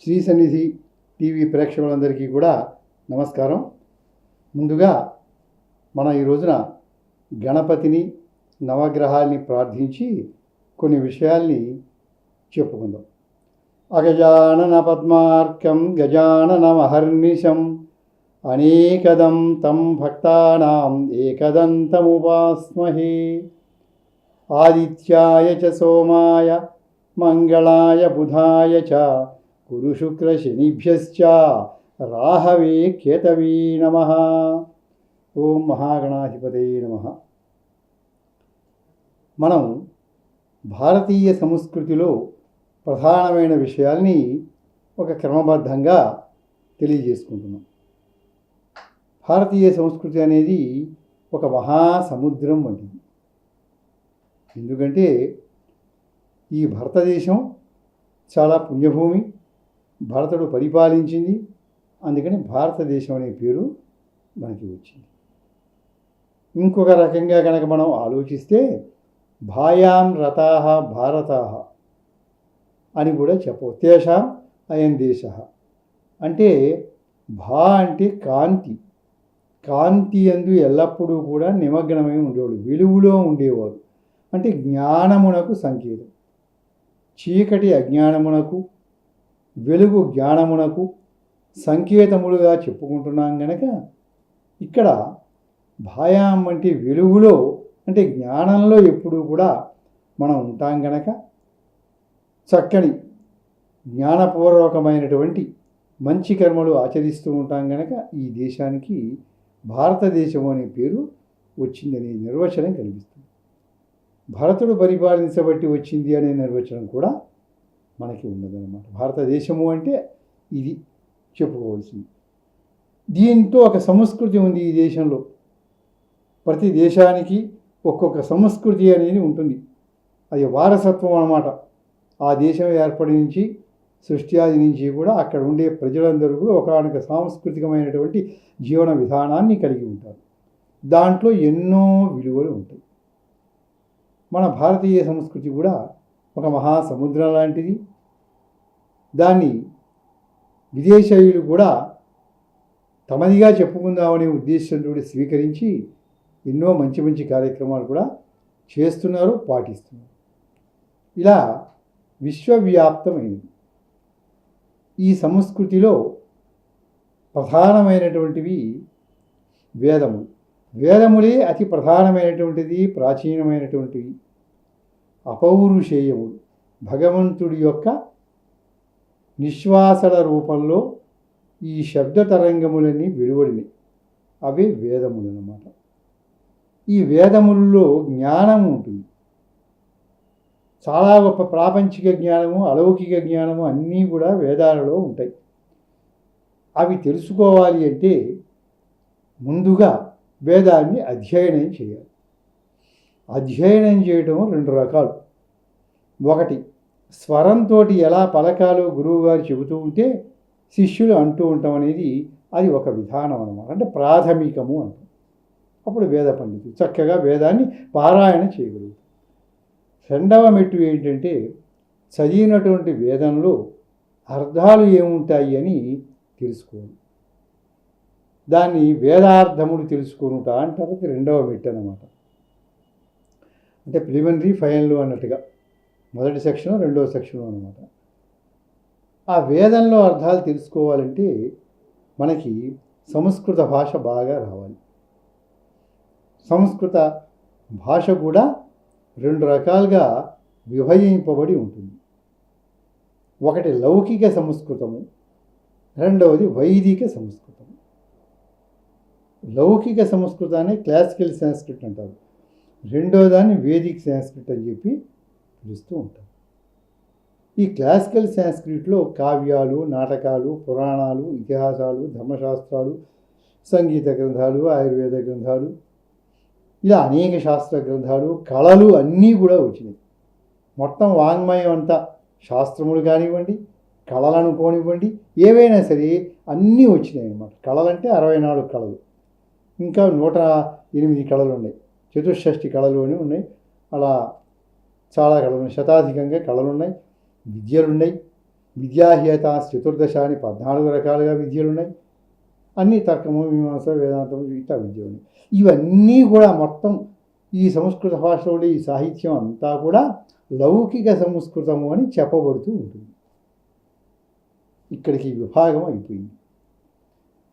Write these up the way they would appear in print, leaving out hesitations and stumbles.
శ్రీ సన్నిధి టీవీ ప్రేక్షకులందరికీ కూడా నమస్కారం. ముందుగా మనం ఈ రోజున గణపతిని, నవగ్రహాల్ని ప్రార్థించి కొన్ని విషయాల్ని చెప్పుకుందాం. అగజానన పద్మార్కం గజాననమహర్నిశం అనేకదం తం భక్తానాం ఏకదంతముపాస్మహే. ఆదిత్యాయ చ సోమాయ మంగళాయ బుధాయ చ గురు శుక్ర శనిభ్యశ్చ రాహవే కేతవే నమః. ఓం మహాగణాధిపతయే నమః. మనం భారతీయ సంస్కృతిలో ప్రధానమైన విషయాల్ని ఒక క్రమబద్ధంగా తెలియజేసుకుంటున్నాం. భారతీయ సంస్కృతి అనేది ఒక మహాసముద్రం వంటిది. ఎందుకంటే ఈ భారతదేశం చాలా పుణ్యభూమి, భరతుడు పరిపాలించింది, అందుకని భారతదేశం అనే పేరు మనకి వచ్చింది. ఇంకొక రకంగా కనుక మనం ఆలోచిస్తే భాయాం రతాః భారతాః అని కూడా చెప్పవచ్చు. తేషాం అయం దేశః అంటే భా అంటే కాంతి, కాంతి యందు ఎల్లప్పుడూ కూడా నిమగ్నమై ఉండేవాడు, వెలుగులో ఉండేవారు. అంటే జ్ఞానమునకు సంకేతం. చీకటి అజ్ఞానమునకు, వెలుగు జ్ఞానమునకు సంకేతములుగా చెప్పుకుంటున్నాం గనక ఇక్కడ భాయాం అంటే వెలుగులో, అంటే జ్ఞానంలో ఎప్పుడూ కూడా మనం ఉంటాం గనక చక్కని జ్ఞానపూర్వకమైనటువంటి మంచి కర్మలు ఆచరిస్తూ ఉంటాం గనక ఈ దేశానికి భారతదేశం అనే పేరు వచ్చిందనే నిర్వచనం కనిపిస్తుంది. భరతుడు పరిపాలించబట్టి వచ్చింది అనే నిర్వచనం కూడా మనకి ఉన్నదన్నమాట. భారతదేశము అంటే ఇది చెప్పుకోవాల్సింది. దీంతో ఒక సంస్కృతి ఉంది ఈ దేశంలో. ప్రతి దేశానికి ఒక్కొక్క సంస్కృతి అనేది ఉంటుంది. అది వారసత్వం అన్నమాట. ఆ దేశం ఏర్పడి నుంచి సృష్టి ఆది నుంచి కూడా అక్కడ ఉండే ప్రజలందరూ కూడా ఒకనొక సాంస్కృతికమైనటువంటి జీవన విధానాన్ని కలిగి ఉంటారు. దాంట్లో ఎన్నో విలువలు ఉంటాయి. మన భారతీయ సంస్కృతి కూడా ఒక మహాసముద్రం లాంటిది. దాన్ని విదేశీయులు కూడా తమదిగా చెప్పుకుందామనే ఉద్దేశంతో స్వీకరించి ఎన్నో మంచి మంచి కార్యక్రమాలు కూడా చేస్తున్నారు, పాటిస్తున్నారు. ఇలా విశ్వవ్యాప్తమైనది. ఈ సంస్కృతిలో ప్రధానమైనటువంటివి వేదములు. వేదములే అతి ప్రధానమైనటువంటిది, ప్రాచీనమైనటువంటివి. అపౌరుషేయములు, భగవంతుడి యొక్క నిశ్వాసల రూపంలో ఈ శబ్ద తరంగములన్నీ వెలువడినాయి. అవే వేదములు అన్నమాట. ఈ వేదములలో జ్ఞానము ఉంటుంది. చాలా గొప్ప ప్రాపంచిక జ్ఞానము, అలౌకిక జ్ఞానము అన్నీ కూడా వేదాలలో ఉంటాయి. అవి తెలుసుకోవాలి అంటే ముందుగా వేదాన్ని అధ్యయనం చేయాలి. అధ్యయనం చేయటం రెండు రకాలు. ఒకటి, స్వరంతో ఎలా పలకాలో గురువుగారు చెబుతూ ఉంటే శిష్యులు అంటూ ఉంటాం అనేది అది ఒక విధానం అన్నమాట. అంటే ప్రాథమికము అంటాం. అప్పుడు వేద పండితులు చక్కగా వేదాన్ని పారాయణ చేయగలుగుతారు. రెండవ మెట్టు ఏంటంటే చదివినటువంటి వేదంలో అర్థాలు ఏముంటాయి అని తెలుసుకోవాలి. దాన్ని వేదార్థములు తెలుసుకునుట అంటారు. అది రెండవ మెట్టు అన్నమాట. అంటే ప్రిలిమినరీ ఫైనల్ అన్నట్టుగా మొదటి సెక్షన్ రెండవ సెక్షన్ అన్నమాట. ఆ వేదంలో అర్థాలు తెలుసుకోవాలంటే మనకి సంస్కృత భాష బాగా రావాలి. సంస్కృత భాష కూడా రెండు రకాలుగా విభజింపబడి ఉంటుంది. ఒకటి లౌకిక సంస్కృతము, రెండవది వైదిక సంస్కృతము. లౌకిక సంస్కృతాన్ని క్లాసికల్ సంస్కృత్ అంటారు. రెండో దాన్ని వేదిక్ సంస్కృత్ అని చెప్పి పిలుస్తూ ఉంటారు. ఈ క్లాసికల్ సాంస్క్రిట్లో కావ్యాలు, నాటకాలు, పురాణాలు, ఇతిహాసాలు, ధర్మశాస్త్రాలు, సంగీత గ్రంథాలు, ఆయుర్వేద గ్రంథాలు, ఇలా అనేక శాస్త్ర గ్రంథాలు, కళలు అన్నీ కూడా వచ్చినాయి. మొత్తం వాంగ్మయం అంతా శాస్త్రములు కానివ్వండి, కళలు అనుకోనివ్వండి, ఏవైనా సరే అన్నీ వచ్చినాయి అన్నమాట. కళలంటే 64 కళలు, ఇంకా 108 కళలు ఉన్నాయి, చతుషష్ఠి కళలు అని ఉన్నాయి. అలా చాలా కళలు ఉన్నాయి, శతాధికంగా కళలు ఉన్నాయి, విద్యలున్నాయి. విద్యాహ్యత చతుర్దశ అని 14 రకాలుగా విద్యలున్నాయి. అన్నీ తర్కము, మీమాంస, వేదాంతము, ఇట్లా విద్య ఉన్నాయి. ఇవన్నీ కూడా మొత్తం ఈ సంస్కృత భాషలో ఉండే ఈ సాహిత్యం అంతా కూడా లౌకిక సంస్కృతము అని చెప్పబడుతూ ఉంటుంది. ఇక్కడికి విభాగం అయిపోయింది.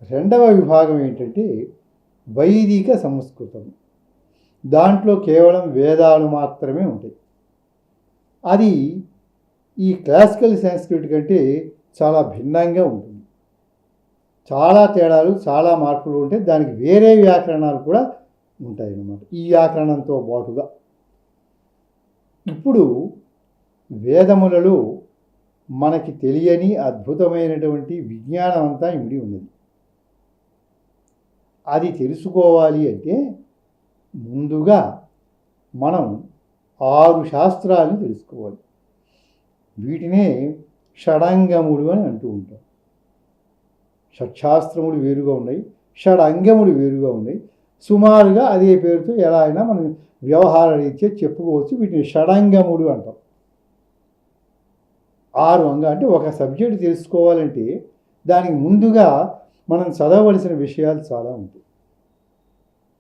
రెండవ విభాగం ఏంటంటే వైదిక సంస్కృతం. దాంట్లో కేవలం వేదాలు మాత్రమే ఉంటాయి. అది ఈ క్లాసికల్ సంస్కృతి కంటే చాలా భిన్నంగా ఉంటుంది. చాలా తేడాలు, చాలా మార్పులు ఉంటాయి. దానికి వేరే వ్యాకరణాలు కూడా ఉంటాయి అన్నమాట ఈ వ్యాకరణంతో పాటుగా. ఇప్పుడు వేదములలో మనకి తెలియని అద్భుతమైనటువంటి విజ్ఞానం అంతా ఇమిడి ఉన్నది. అది తెలుసుకోవాలి అంటే ముందుగా మనం 6 శాస్త్రాలను తెలుసుకోవాలి. వీటినే షడంగములు అని అంటూ ఉంటాం. షట్శాస్త్రములు వేరుగా ఉన్నాయి, షడంగములు వేరుగా ఉన్నాయి. సుమారుగా అదే పేరుతో ఎలా అయినా మనం వ్యవహార రీత్యా చెప్పుకోవచ్చు. వీటిని షడంగములు అంటాం. 6 అంగ అంటే ఒక సబ్జెక్ట్ తెలుసుకోవాలంటే దానికి ముందుగా మనం చదవవలసిన విషయాలు చాలా ఉంటాయి.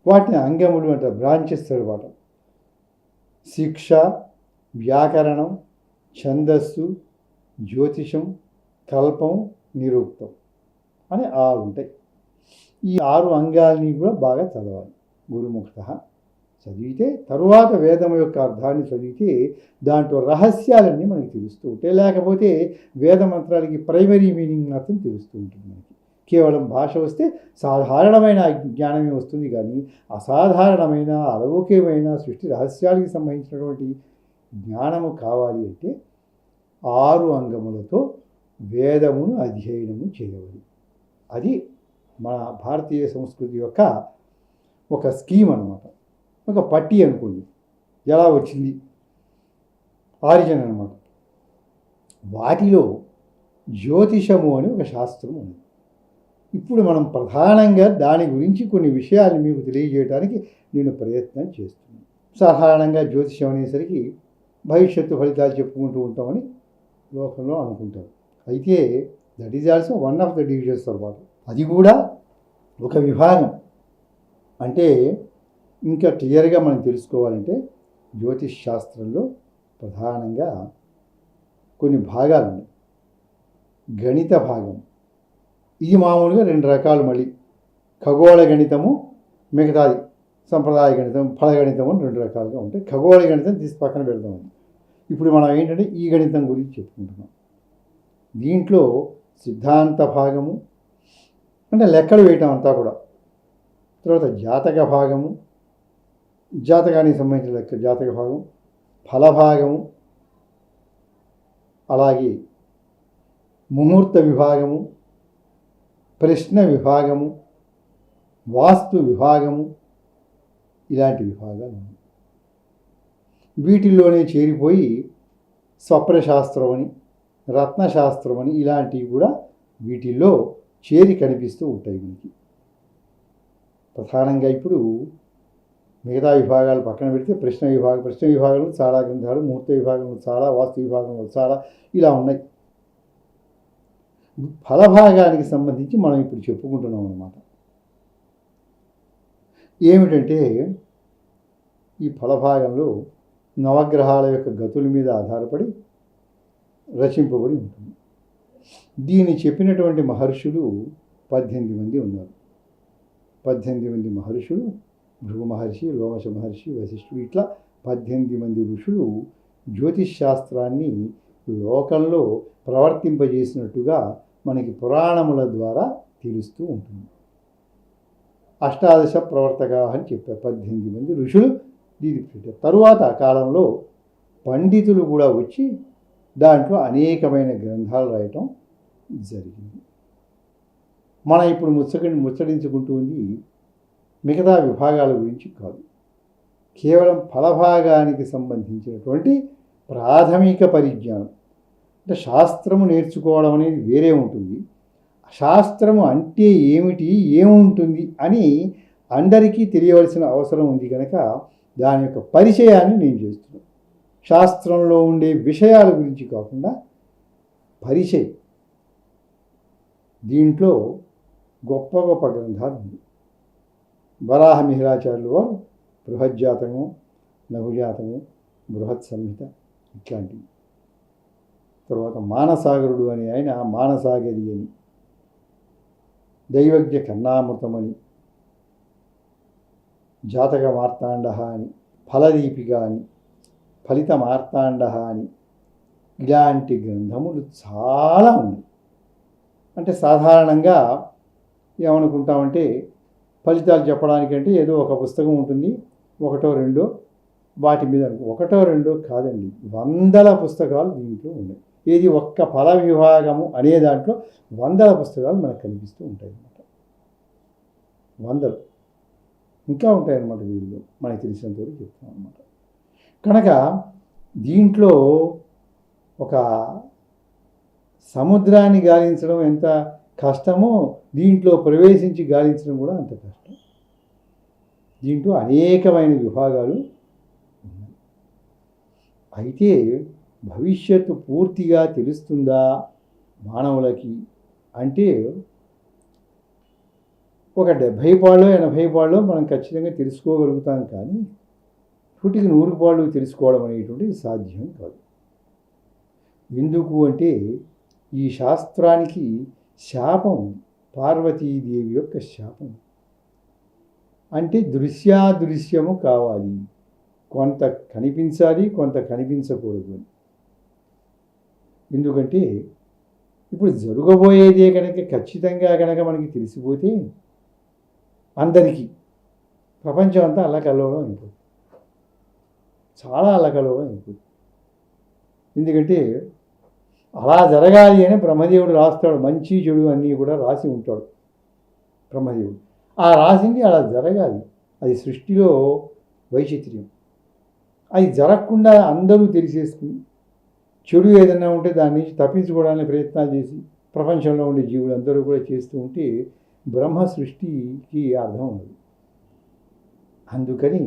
వాటిని అంగములు అంటారు, బ్రాంచెస్ అనమాట. శిక్ష, వ్యాకరణం, ఛందస్సు, జ్యోతిషం, కల్పం, నిరుక్తం అని 6 ఉంటాయి. ఈ 6 అంగాల్ని కూడా బాగా చదవాలి గురుముఖత. చదివితే తరువాత వేదం యొక్క అర్థాన్ని చదివితే దాంట్లో రహస్యాలన్నీ మనకి తెలుస్తూ ఉంటాయి. లేకపోతే వేద మంత్రాలకి ప్రైమరీ మీనింగ్ మాత్రం తెలుస్తూ ఉంటుంది. మనకి కేవలం భాష వస్తే సాధారణమైన జ్ఞానమే వస్తుంది, కానీ అసాధారణమైన అలౌకికమైన సృష్టి రహస్యాలకి సంబంధించినటువంటి జ్ఞానము కావాలి అంటే 6 అంగములతో వేదమును అధ్యయనము చేయవాలి. అది మన భారతీయ సంస్కృతి యొక్క ఒక స్కీమ్ అన్నమాట. ఒక పట్టి అనుకోండి, ఎలా వచ్చింది ఆరిజిన్ అన్నమాట. వాటిలో జ్యోతిషము అని ఒక శాస్త్రం ఉంది. ఇప్పుడు మనం ప్రధానంగా దాని గురించి కొన్ని విషయాలు మీకు తెలియజేయడానికి నేను ప్రయత్నం చేస్తున్నాను. సాధారణంగా జ్యోతిషం అనేసరికి భవిష్యత్తు ఫలితాలు చెప్పుకుంటూ ఉంటామని లోకంలో అనుకుంటారు. అయితే that is also one of the divisions అన్నమాట. అది కూడా ఒక విభాగం. అంటే ఇంకా క్లియర్గా మనం తెలుసుకోవాలంటే జ్యోతిష్ శాస్త్రంలో ప్రధానంగా కొన్ని భాగాలు ఉన్నాయి. గణిత భాగం, ఇది మామూలుగా 2 రకాలు. మళ్ళీ ఖగోళ గణితము, మిగతాది సంప్రదాయ గణితం, ఫలగణితం అని 2 రకాలుగా ఉంటాయి. ఖగోళ గణితం తీసి పక్కన పెడదామని ఇప్పుడు మనం ఏంటంటే ఈ గణితం గురించి చెప్పుకుంటున్నాం. దీంట్లో సిద్ధాంత భాగము అంటే లెక్కలు వేయటం అంతా కూడా, తర్వాత జాతక భాగము, జాతకానికి సంబంధించిన లెక్క జాతక భాగం, ఫలభాగము, అలాగే ముహూర్త విభాగము, ప్రశ్న విభాగము, వాస్తు విభాగము, ఇలాంటి విభాగాలు ఉన్నాయి. వీటిల్లోనే చేరిపోయి స్వప్నశాస్త్రం అని, రత్నశాస్త్రం అని ఇలాంటివి కూడా వీటిల్లో చేరి కనిపిస్తూ ఉంటాయి మనకి. ప్రధానంగా ఇప్పుడు మిగతా విభాగాలు పక్కన పెడితే ప్రశ్న విభాగంలో చాలా గ్రంథాలు, ముహూర్త విభాగంలో చాలా, వాస్తు విభాగంలో చాలా, ఇలా ఉన్నాయి. ఫలభాగానికి సంబంధించి మనం ఇప్పుడు చెప్పుకుంటున్నాం అన్నమాట. ఏమిటంటే ఈ ఫలభాగంలో నవగ్రహాల యొక్క గతుల మీద ఆధారపడి రచింపబడి ఉంటుంది. దీన్ని చెప్పినటువంటి మహర్షులు 18 మంది ఉన్నారు. 18 మంది మహర్షులు, భృగు మహర్షి, లోమశ మహర్షి, వశిష్ఠుడు, ఇట్లా 18 మంది ఋషులు జ్యోతిష్ శాస్త్రాన్ని లోకంలో ప్రవర్తింపజేసినట్టుగా మనకి పురాణముల ద్వారా తెలుస్తూ ఉంటుంది. అష్టాదశ ప్రవర్తక అని చెప్పారు. 18 మంది ఋషులు దీనికి పెట్టారు. తరువాత కాలంలో పండితులు కూడా వచ్చి దాంట్లో అనేకమైన గ్రంథాలు రాయటం జరిగింది. మనం ఇప్పుడు ముచ్చటించుకుంటుంది మిగతా విభాగాల గురించి కాదు, కేవలం ఫలభాగానికి సంబంధించినటువంటి ప్రాథమిక పరిజ్ఞానం. అంటే శాస్త్రము నేర్చుకోవడం అనేది వేరే ఉంటుంది, శాస్త్రము అంటే ఏమిటి, ఏముంటుంది అని అందరికీ తెలియవలసిన అవసరం ఉంది కనుక దాని యొక్క పరిచయాన్ని నేను చేస్తున్నాను. శాస్త్రంలో ఉండే విషయాల గురించి కాకుండా పరిచయం. దీంట్లో గొప్ప గొప్ప గ్రంథాలు ఉంది. వరాహ మిహిరాచార్యులు వారు బృహజ్జాతము, లఘుజాతము, బృహత్ సంహిత ఇట్లాంటివి. తర్వాత మానసాగరుడు అని ఆయన మానసాగరి అని, దైవజ్ఞ కన్నామృతమని, జాతక మార్తాండ అని, ఫలదీపిక అని, ఫలిత మార్తాండ అని, ఇలాంటి గ్రంథములు చాలా ఉన్నాయి. అంటే సాధారణంగా ఏమనుకుంటామంటే ఫలితాలు చెప్పడానికంటే ఏదో ఒక పుస్తకం ఉంటుంది, ఒకటో రెండో వాటి మీద, ఒకటో రెండో కాదండి, వందల పుస్తకాలు దీంట్లో ఉన్నాయి. ఏది ఒక్క ఫల విభాగము అనే దాంట్లో వందల పుస్తకాలు మనకు కనిపిస్తూ ఉంటాయి అన్నమాట. వందలు ఇంకా ఉంటాయన్నమాట. వీళ్ళు మనకు తెలిసినంతవరకు చెప్తాం అన్నమాట. కనుక దీంట్లో ఒక సముద్రాన్ని గాలించడం ఎంత కష్టమో దీంట్లో ప్రవేశించి గాలించడం కూడా అంత కష్టం. దీంట్లో అనేకమైన విభాగాలు ఉన్నాయి. అయితే భవిష్యత్తు పూర్తిగా తెలుస్తుందా మానవులకి అంటే ఒక 70 పాళ్ళు 80 పాళ్ళు మనం ఖచ్చితంగా తెలుసుకోగలుగుతాం, కానీ 100 పాళ్ళు తెలుసుకోవడం అనేటువంటిది సాధ్యం కాదు. ఎందుకు అంటే ఈ శాస్త్రానికి శాపం, పార్వతీదేవి యొక్క శాపం. అంటే దృశ్యాదృశ్యము కావాలి, కొంత కనిపించాలి, కొంత కనిపించకూడదు అని. ఎందుకంటే ఇప్పుడు జరగబోయేదే కనుక ఖచ్చితంగా కనుక మనకి తెలిసిపోతే అందరికీ ప్రపంచం అంతా అల్లకల్లోలం అయిపోతుంది, చాలా అల్లకల్లోలం అయిపోతుంది. ఎందుకంటే అలా జరగాలి అని బ్రహ్మదేవుడు రాస్తాడు, మంచి చెడు అన్నీ కూడా రాసి ఉంటాడు బ్రహ్మదేవుడు. ఆ రాసింది అలా జరగాలి, అది సృష్టిలో వైచిత్ర్యం. అది జరగకుండా అందరూ తెలిసేసుకుని చెడు ఏదైనా ఉంటే దాని నుంచి తప్పించుకోవడానికి ప్రయత్నాలు చేసి ప్రపంచంలో ఉండే జీవులు అందరూ కూడా చేస్తూ ఉంటే బ్రహ్మ సృష్టికి అర్థం ఉండదు. అందుకని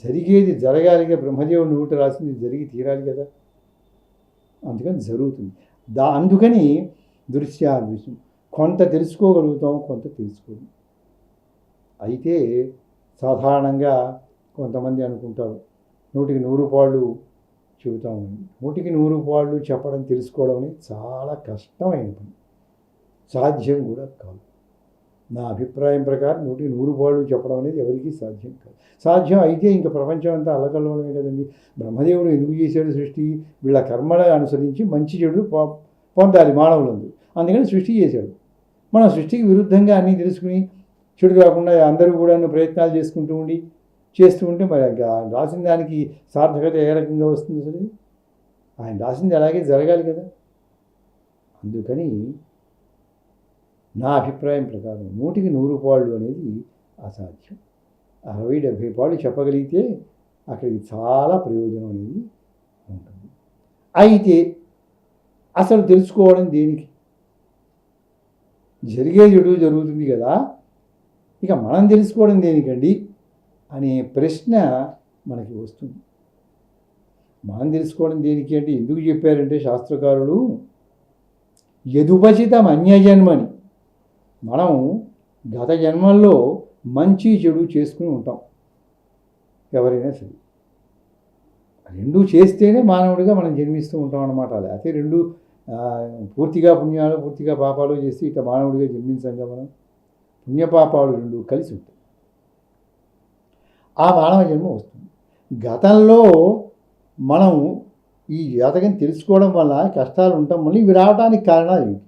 జరిగేది జరగాలిగా, బ్రహ్మదేవుడు నోట రాసింది జరిగి తీరాలి కదా, అందుకని జరుగుతుంది. అందుకని దృశ్యాదృశ్యం కొంత తెలుసుకోగలుగుతాం, కొంత తెలుసుకోలేం. అయితే సాధారణంగా కొంతమంది అనుకుంటారు 100 పాళ్ళు చెబుతామని. 100 పాళ్ళు చెప్పడం, తెలుసుకోవడం అనేది చాలా కష్టమైన పని, సాధ్యం కూడా కాదు. నా అభిప్రాయం ప్రకారం 100 పాళ్ళు చెప్పడం అనేది ఎవరికీ సాధ్యం కాదు. సాధ్యం అయితే ఇంకా ప్రపంచం అంతా అల్లకల్లోలమే కదండి. బ్రహ్మదేవుడు ఎందుకు చేశాడు సృష్టి? వీళ్ళ కర్మల అనుసరించి మంచి చెడు పొందాలి మానవులందరూ, అందుకని సృష్టి చేశాడు. మనం సృష్టికి విరుద్ధంగా అన్నీ తెలుసుకుని చెడు కాకుండా అందరూ కూడా ప్రయత్నాలు చేస్తూ ఉంటే మరి రాసిన దానికి సార్థకత ఏ రకంగా వస్తుంది? సరే, ఆయన రాసింది అలాగే జరగాలి కదా. అందుకని నా అభిప్రాయం ప్రకారం 100 పాళ్ళు అనేది అసాధ్యం. 60-70 పాళ్ళు చెప్పగలిగితే అక్కడికి చాలా ప్రయోజనం అనేది ఉంటుంది. అయితే అసలు తెలుసుకోవడం దేనికి? జరిగే చెడు జరుగుతుంది కదా, ఇక మనం తెలుసుకోవడం దేనికండి అనే ప్రశ్న మనకి వస్తుంది. మనం తెలుసుకోవడం దేనికి అంటే ఎందుకు చెప్పారంటే శాస్త్రకారులు యదుపచితం అన్యజన్మని, మనం గత జన్మల్లో మంచి చెడు చేసుకుని ఉంటాం ఎవరైనా సరే. రెండు చేస్తేనే మానవుడిగా మనం జన్మిస్తూ ఉంటాం అన్నమాట. లేకపోతే రెండు పూర్తిగా పుణ్యాలు పూర్తిగా పాపాలు చేసి ఇక మానవుడిగా జన్మించంగా మనం పుణ్యపాపాలు రెండు కలిసి ఉంటాయి, ఆ మానవ జన్మ వస్తుంది. గతంలో మనం ఈ జాతకం తెలుసుకోవడం వల్ల కష్టాలు ఉంటాం, మళ్ళీ ఇవి రావడానికి కారణాలు ఏంటి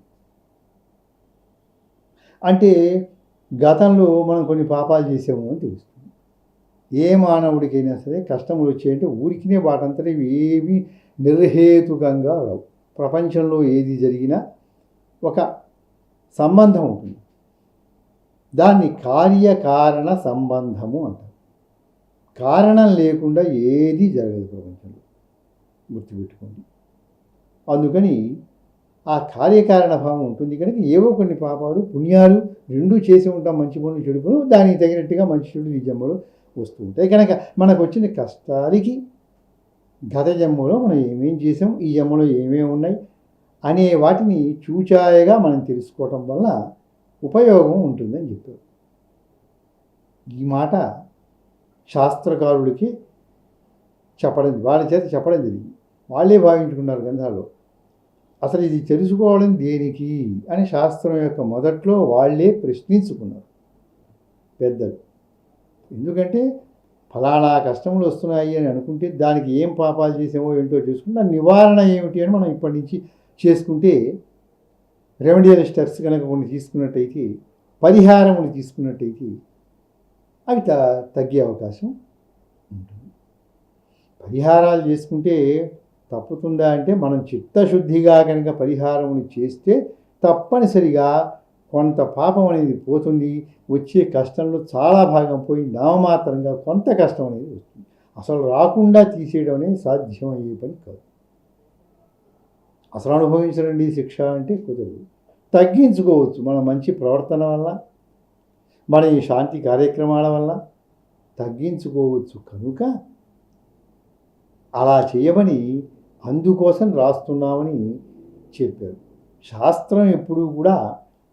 అంటే గతంలో మనం కొన్ని పాపాలు చేసాము అని తెలుస్తుంది. ఏ మానవుడికైనా సరే కష్టములు వచ్చాయంటే ఊరికినే వాటంతట ఇవి ఏమీ నిర్హేతుకంగా రావు. ప్రపంచంలో ఏది జరిగినా ఒక సంబంధం ఉంటుంది. దాన్ని కార్యకారణ సంబంధము అంటారు. కారణం లేకుండా ఏది జరగదు ప్రపంచంలో, గుర్తుపెట్టుకోండి. అందుకని ఆ కార్యకారణ భావం ఉంటుంది కనుక ఏవో కొన్ని పాపాలు పుణ్యాలు రెండూ చేసి ఉంటాం, మంచి పనులు చెడు పనులు, దానికి తగినట్టుగా మంచి చెడు ఈ జన్మలో వస్తూ ఉంటాయి. కనుక మనకు వచ్చిన కష్టాలకి గత జన్మలో మనం ఏమేం చేసాం, ఈ జన్మలో ఏమేమి ఉన్నాయి అనే వాటిని చూచాయగా మనం తెలుసుకోవటం వల్ల ఉపయోగం ఉంటుందని చెప్పారు. ఈ మాట శాస్త్రకారుడికి వాళ్ళ చేత చెప్పడం జరిగింది. వాళ్ళే భావించుకున్నారు గ్రంథాల్లో. అసలు ఇది తెలుసుకోవడం దేనికి అని శాస్త్రం యొక్క మొదట్లో వాళ్ళే ప్రశ్నించుకున్నారు పెద్దలు. ఎందుకంటే ఫలానా కష్టములు వస్తున్నాయి అని అనుకుంటే దానికి ఏం పాపాలు చేసామో ఏంటో చూసుకుంటే దాని నివారణ ఏమిటి అని మనం ఇప్పటి నుంచి చేసుకుంటే, రెమెడియల్ స్టెప్స్ కనుక కొన్ని తీసుకున్నట్టయితే, పరిహారములు తీసుకున్నట్టయితే అవి తగ్గే అవకాశం ఉంటుంది. పరిహారాలు చేసుకుంటే తప్పుతుందా అంటే, మనం చిత్తశుద్ధిగా కనుక పరిహారములు చేస్తే తప్పనిసరిగా కొంత పాపం అనేది పోతుంది. వచ్చే కష్టంలో చాలా భాగం పోయి నామమాత్రంగా కొంత కష్టం అనేది వస్తుంది. అసలు రాకుండా తీసేయడం అనేది సాధ్యమయ్యే పని కాదు. అసలు అనుభవించడండి శిక్ష అంటే కుదరదు. తగ్గించుకోవచ్చు మన మంచి ప్రవర్తన వల్ల, మన ఈ శాంతి కార్యక్రమాల వల్ల తగ్గించుకోవచ్చు. కనుక అలా చేయమని అందుకోసం రాస్తున్నామని చెప్పారు. శాస్త్రం ఎప్పుడూ కూడా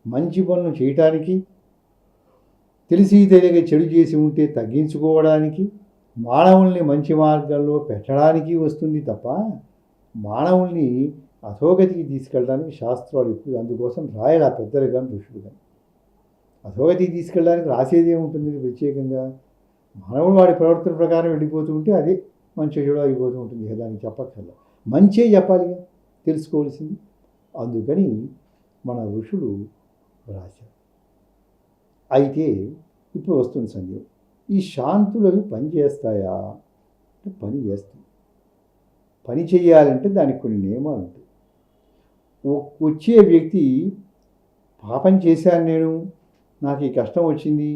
మంచి పనులు చేయటానికి, తెలిసి తెలియక చెడు చేసి ఉంటే తగ్గించుకోవడానికి, మానవుల్ని మంచి మార్గంలో పెట్టడానికి వస్తుంది తప్ప మానవుల్ని అధోగతికి తీసుకెళ్ళడానికి శాస్త్రాలు ఎప్పుడు అందుకోసం రాయలా పెద్దలు కానీ ఋషులు కానీ. అధోగతికి తీసుకెళ్ళడానికి రాసేది ఏముంటుంది ప్రత్యేకంగా? మానవుడు వాడి ప్రవర్తన ప్రకారం వెళ్ళిపోతూ ఉంటే అదే మంచి చెడు అయిపోతూ ఉంటుంది. దానికి చెప్పక్కర్లా, మంచే చెప్పాలిగా తెలుసుకోవాల్సింది. అందుకని మన ఋషులు రాశారు. అయితే ఇప్పుడు వస్తుంది సందేహం, ఈ శాంతులు అవి పని చేస్తాయా అంటే పని చేస్తాయి. పని చేయాలంటే దానికి కొన్ని నియమాలు ఉంటాయి. వచ్చే వ్యక్తి పాపం చేశాను నేను, నాకు ఈ కష్టం వచ్చింది,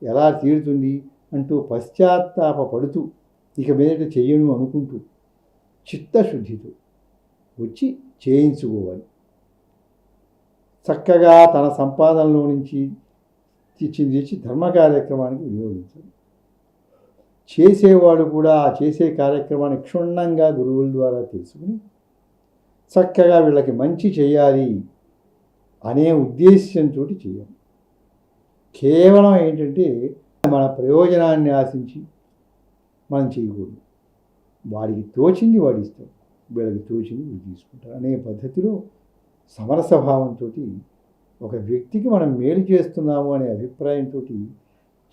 ఎలా తీరుతుంది అంటూ పశ్చాత్తాపడుతూ ఇక మీదట చెయ్యను అనుకుంటూ చిత్తశుద్ధితో వచ్చి చేయించుకోవాలి. చక్కగా తన సంపాదనలో నుంచి తెచ్చి ధర్మ కార్యక్రమానికి వినియోగించాలి. చేసేవాడు కూడా ఆ చేసే కార్యక్రమాన్ని క్షుణ్ణంగా గురువుల ద్వారా తెలుసుకుని చక్కగా వీళ్ళకి మంచి చేయాలి అనే ఉద్దేశంతో చేయాలి. కేవలం ఏంటంటే మన ప్రయోజనాన్ని ఆశించి మనం చేయకూడదు. వాడికి తోచింది వాడు ఇస్తాడు, వీళ్ళకి తోచింది వీళ్ళు తీసుకుంటారు అనే పద్ధతిలో సమరసభావంతో ఒక వ్యక్తికి మనం మేలు చేస్తున్నాము అనే అభిప్రాయంతో